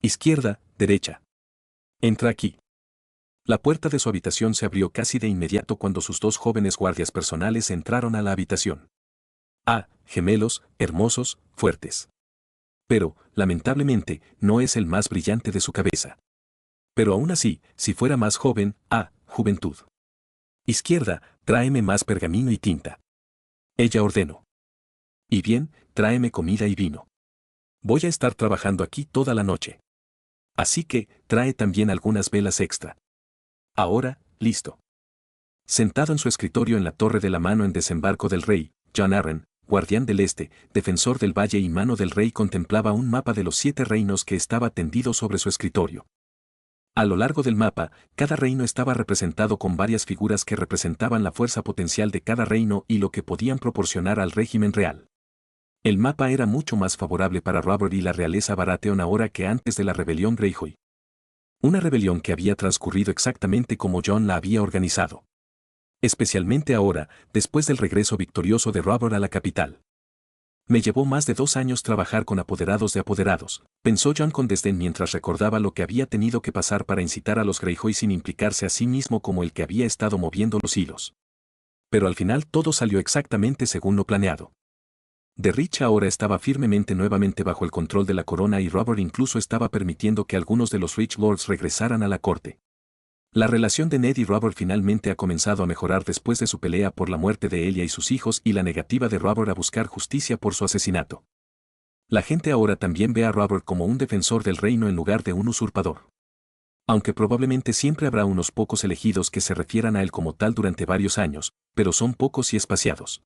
Izquierda, derecha. Entra aquí. La puerta de su habitación se abrió casi de inmediato cuando sus dos jóvenes guardias personales entraron a la habitación. Gemelos, hermosos, fuertes. Pero, lamentablemente, no es el más brillante de su cabeza. Pero aún así, si fuera más joven, juventud. Izquierda, tráeme más pergamino y tinta. Ella ordenó. Y bien, tráeme comida y vino. Voy a estar trabajando aquí toda la noche. Así que, trae también algunas velas extra. Ahora, listo. Sentado en su escritorio en la Torre de la Mano en Desembarco del Rey, Jon Arryn, guardián del este, defensor del valle y mano del rey, contemplaba un mapa de los 7 reinos que estaba tendido sobre su escritorio. A lo largo del mapa, cada reino estaba representado con varias figuras que representaban la fuerza potencial de cada reino y lo que podían proporcionar al régimen real. El mapa era mucho más favorable para Robert y la realeza Baratheon ahora que antes de la rebelión Greyjoy. Una rebelión que había transcurrido exactamente como Jon la había organizado. Especialmente ahora, después del regreso victorioso de Robert a la capital. Me llevó más de 2 años trabajar con apoderados de apoderados, pensó Jon con desdén mientras recordaba lo que había tenido que pasar para incitar a los Greyjoy sin implicarse a sí mismo como el que había estado moviendo los hilos. Pero al final todo salió exactamente según lo planeado. The Rich ahora estaba firmemente nuevamente bajo el control de la corona y Robert incluso estaba permitiendo que algunos de los Rich Lords regresaran a la corte. La relación de Ned y Robert finalmente ha comenzado a mejorar después de su pelea por la muerte de Elia y sus hijos y la negativa de Robert a buscar justicia por su asesinato. La gente ahora también ve a Robert como un defensor del reino en lugar de un usurpador. Aunque probablemente siempre habrá unos pocos elegidos que se refieran a él como tal durante varios años, pero son pocos y espaciados.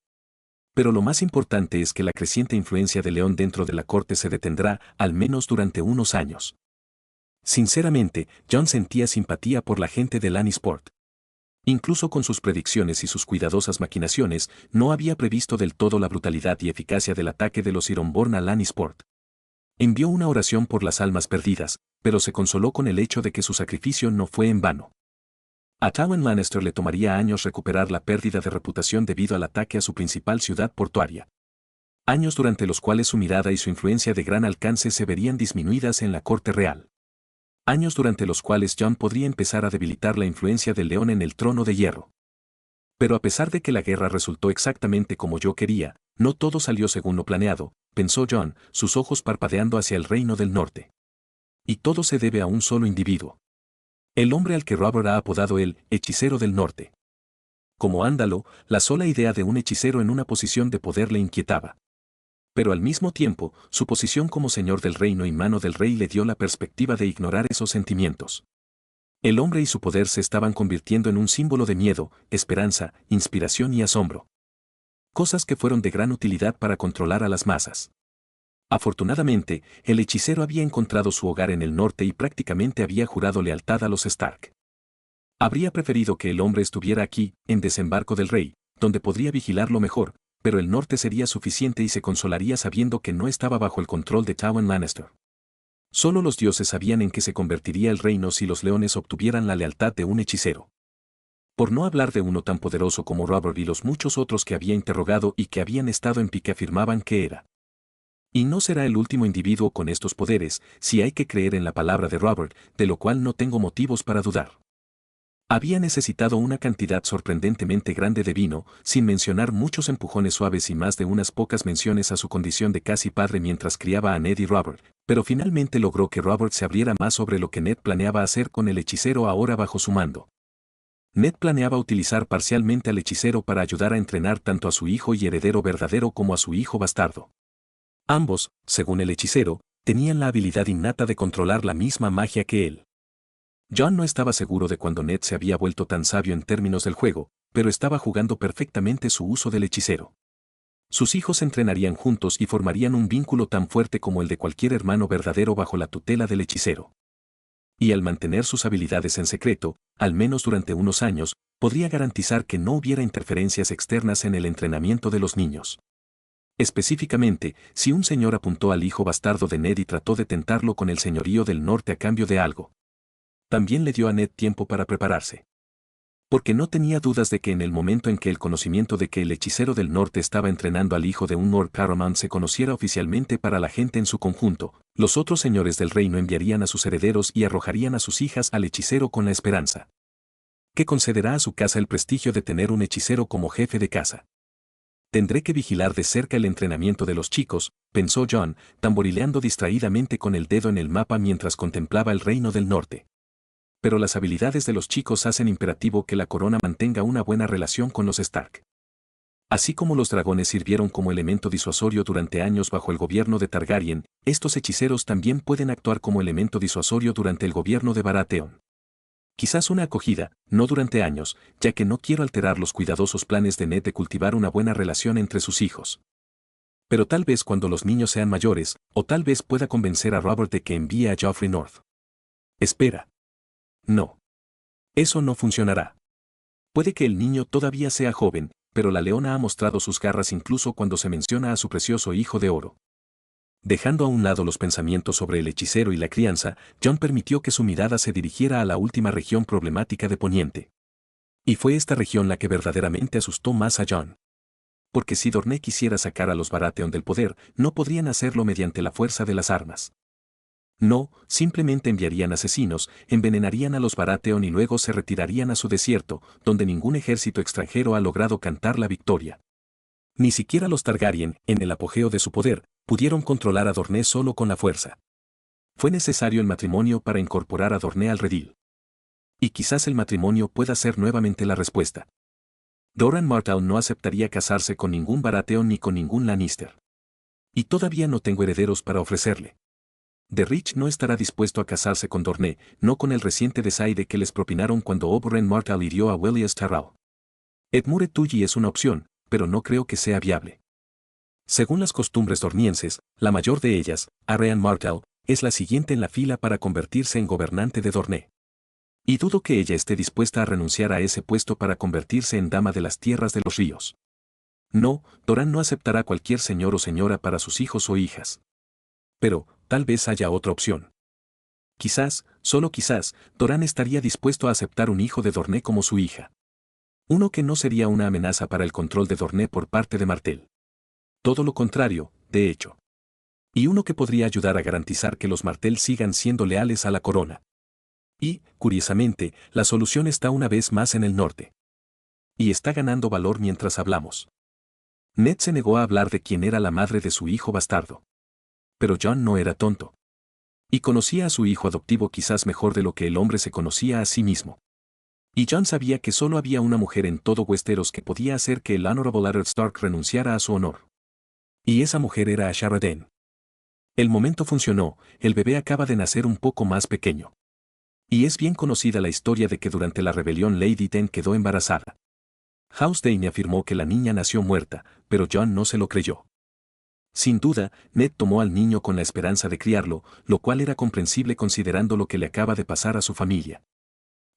Pero lo más importante es que la creciente influencia de León dentro de la corte se detendrá, al menos durante unos años. Sinceramente, Jon sentía simpatía por la gente de Lannisport. Incluso con sus predicciones y sus cuidadosas maquinaciones, no había previsto del todo la brutalidad y eficacia del ataque de los Ironborn a Lannisport. Envió una oración por las almas perdidas, pero se consoló con el hecho de que su sacrificio no fue en vano. A Tywin Lannister le tomaría años recuperar la pérdida de reputación debido al ataque a su principal ciudad portuaria. Años durante los cuales su mirada y su influencia de gran alcance se verían disminuidas en la corte real. Años durante los cuales Jon podría empezar a debilitar la influencia del león en el trono de hierro. Pero a pesar de que la guerra resultó exactamente como yo quería, no todo salió según lo planeado, pensó Jon, sus ojos parpadeando hacia el reino del norte. Y todo se debe a un solo individuo. El hombre al que Robert ha apodado el hechicero del norte. Como ándalo, la sola idea de un hechicero en una posición de poder le inquietaba. Pero al mismo tiempo, su posición como señor del reino y mano del rey le dio la perspectiva de ignorar esos sentimientos. El hombre y su poder se estaban convirtiendo en un símbolo de miedo, esperanza, inspiración y asombro. Cosas que fueron de gran utilidad para controlar a las masas. Afortunadamente, el hechicero había encontrado su hogar en el norte y prácticamente había jurado lealtad a los Stark. Habría preferido que el hombre estuviera aquí, en desembarco del rey, donde podría vigilarlo mejor, pero el norte sería suficiente y se consolaría sabiendo que no estaba bajo el control de Tywin Lannister. Solo los dioses sabían en qué se convertiría el reino si los leones obtuvieran la lealtad de un hechicero. Por no hablar de uno tan poderoso como Robert y los muchos otros que había interrogado y que habían estado en pique afirmaban que era. Y no será el último individuo con estos poderes, si hay que creer en la palabra de Robert, de lo cual no tengo motivos para dudar. Había necesitado una cantidad sorprendentemente grande de vino, sin mencionar muchos empujones suaves y más de unas pocas menciones a su condición de casi padre mientras criaba a Ned y Robert, pero finalmente logró que Robert se abriera más sobre lo que Ned planeaba hacer con el hechicero ahora bajo su mando. Ned planeaba utilizar parcialmente al hechicero para ayudar a entrenar tanto a su hijo y heredero verdadero como a su hijo bastardo. Ambos, según el hechicero, tenían la habilidad innata de controlar la misma magia que él. Jon no estaba seguro de cuándo Ned se había vuelto tan sabio en términos del juego, pero estaba jugando perfectamente su uso del hechicero. Sus hijos entrenarían juntos y formarían un vínculo tan fuerte como el de cualquier hermano verdadero bajo la tutela del hechicero. Y al mantener sus habilidades en secreto, al menos durante unos años, podría garantizar que no hubiera interferencias externas en el entrenamiento de los niños. Específicamente, si un señor apuntó al hijo bastardo de Ned y trató de tentarlo con el señorío del norte a cambio de algo, también le dio a Ned tiempo para prepararse. Porque no tenía dudas de que en el momento en que el conocimiento de que el hechicero del norte estaba entrenando al hijo de un Lord Paramount se conociera oficialmente para la gente en su conjunto, los otros señores del reino enviarían a sus herederos y arrojarían a sus hijas al hechicero con la esperanza que concederá a su casa el prestigio de tener un hechicero como jefe de casa. Tendré que vigilar de cerca el entrenamiento de los chicos, pensó Jon, tamborileando distraídamente con el dedo en el mapa mientras contemplaba el reino del norte. Pero las habilidades de los chicos hacen imperativo que la corona mantenga una buena relación con los Stark. Así como los dragones sirvieron como elemento disuasorio durante años bajo el gobierno de Targaryen, estos hechiceros también pueden actuar como elemento disuasorio durante el gobierno de Baratheon. Quizás una acogida, no durante años, ya que no quiero alterar los cuidadosos planes de Ned de cultivar una buena relación entre sus hijos. Pero tal vez cuando los niños sean mayores, o tal vez pueda convencer a Robert de que envíe a Joffrey North. Espera. No. Eso no funcionará. Puede que el niño todavía sea joven, pero la leona ha mostrado sus garras incluso cuando se menciona a su precioso hijo de oro. Dejando a un lado los pensamientos sobre el hechicero y la crianza, Jon permitió que su mirada se dirigiera a la última región problemática de Poniente. Y fue esta región la que verdaderamente asustó más a Jon. Porque si Dorne quisiera sacar a los Baratheon del poder, no podrían hacerlo mediante la fuerza de las armas. No, simplemente enviarían asesinos, envenenarían a los Baratheon y luego se retirarían a su desierto, donde ningún ejército extranjero ha logrado cantar la victoria. Ni siquiera los Targaryen, en el apogeo de su poder, pudieron controlar a Dorne solo con la fuerza. Fue necesario el matrimonio para incorporar a Dorne al redil. Y quizás el matrimonio pueda ser nuevamente la respuesta. Doran Martell no aceptaría casarse con ningún Baratheon ni con ningún Lannister. Y todavía no tengo herederos para ofrecerle. The Rich no estará dispuesto a casarse con Dorne, no con el reciente desaire que les propinaron cuando Oberyn Martell hirió a William Tyrell. Edmure Tully es una opción, pero no creo que sea viable. Según las costumbres dornienses, la mayor de ellas, Arianne Martell, es la siguiente en la fila para convertirse en gobernante de Dorne. Y dudo que ella esté dispuesta a renunciar a ese puesto para convertirse en dama de las tierras de los ríos. No, Doran no aceptará cualquier señor o señora para sus hijos o hijas. Pero, tal vez haya otra opción. Quizás, solo quizás, Doran estaría dispuesto a aceptar un hijo de Dorne como su hija. Uno que no sería una amenaza para el control de Dorne por parte de Martell. Todo lo contrario, de hecho. Y uno que podría ayudar a garantizar que los Martell sigan siendo leales a la corona. Y, curiosamente, la solución está una vez más en el norte. Y está ganando valor mientras hablamos. Ned se negó a hablar de quién era la madre de su hijo bastardo. Pero Jon no era tonto. Y conocía a su hijo adoptivo quizás mejor de lo que el hombre se conocía a sí mismo. Y Jon sabía que solo había una mujer en todo Westeros que podía hacer que el Honorable Eddard Stark renunciara a su honor. Y esa mujer era Ashara Dayne. El momento funcionó, el bebé acaba de nacer un poco más pequeño. Y es bien conocida la historia de que durante la rebelión Lady Dayne quedó embarazada. House Dayne afirmó que la niña nació muerta, pero Jon no se lo creyó. Sin duda, Ned tomó al niño con la esperanza de criarlo, lo cual era comprensible considerando lo que le acaba de pasar a su familia.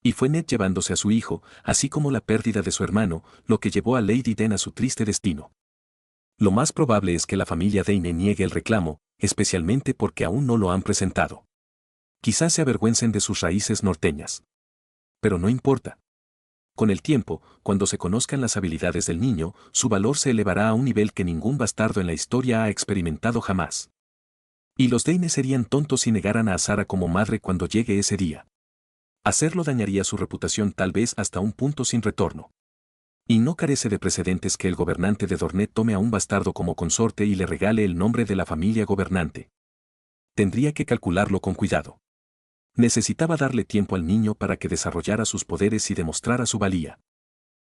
Y fue Ned llevándose a su hijo, así como la pérdida de su hermano, lo que llevó a Lady Dayne a su triste destino. Lo más probable es que la familia Dayne niegue el reclamo, especialmente porque aún no lo han presentado. Quizás se avergüencen de sus raíces norteñas. Pero no importa. Con el tiempo, cuando se conozcan las habilidades del niño, su valor se elevará a un nivel que ningún bastardo en la historia ha experimentado jamás. Y los Dayne serían tontos si negaran a Azara como madre cuando llegue ese día. Hacerlo dañaría su reputación tal vez hasta un punto sin retorno. Y no carece de precedentes que el gobernante de Dorne tome a un bastardo como consorte y le regale el nombre de la familia gobernante. Tendría que calcularlo con cuidado. Necesitaba darle tiempo al niño para que desarrollara sus poderes y demostrara su valía.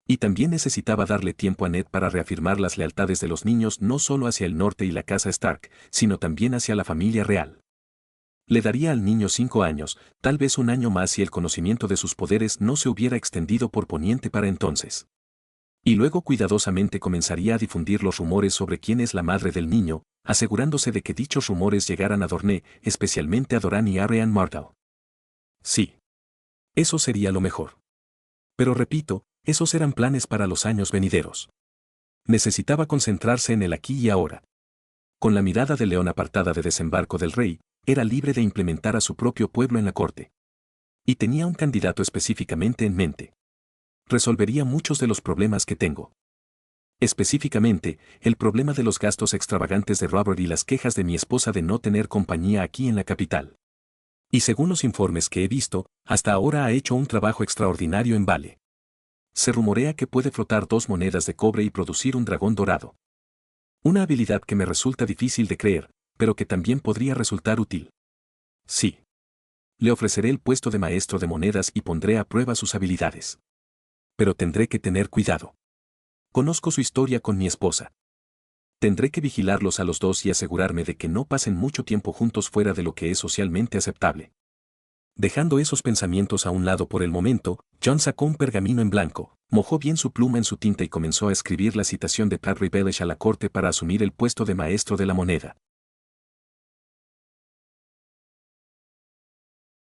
Y también necesitaba darle tiempo a Ned para reafirmar las lealtades de los niños no solo hacia el norte y la casa Stark, sino también hacia la familia real. Le daría al niño 5 años, tal vez un año más si el conocimiento de sus poderes no se hubiera extendido por Poniente para entonces. Y luego cuidadosamente comenzaría a difundir los rumores sobre quién es la madre del niño, asegurándose de que dichos rumores llegaran a Dorne, especialmente a Doran y Arianne Martell. Sí. Eso sería lo mejor. Pero repito, esos eran planes para los años venideros. Necesitaba concentrarse en el aquí y ahora. Con la mirada de león apartada de desembarco del rey, era libre de implementar a su propio pueblo en la corte. Y tenía un candidato específicamente en mente. Resolvería muchos de los problemas que tengo. Específicamente, el problema de los gastos extravagantes de Robert y las quejas de mi esposa de no tener compañía aquí en la capital. Y según los informes que he visto, hasta ahora ha hecho un trabajo extraordinario en Vale. Se rumorea que puede flotar 2 monedas de cobre y producir un dragón dorado. Una habilidad que me resulta difícil de creer, pero que también podría resultar útil. Sí. Le ofreceré el puesto de maestro de monedas y pondré a prueba sus habilidades. Pero tendré que tener cuidado. Conozco su historia con mi esposa. Tendré que vigilarlos a los dos y asegurarme de que no pasen mucho tiempo juntos fuera de lo que es socialmente aceptable. Dejando esos pensamientos a un lado por el momento, Jon sacó un pergamino en blanco, mojó bien su pluma en su tinta y comenzó a escribir la citación de Padre Baelish a la corte para asumir el puesto de maestro de la moneda.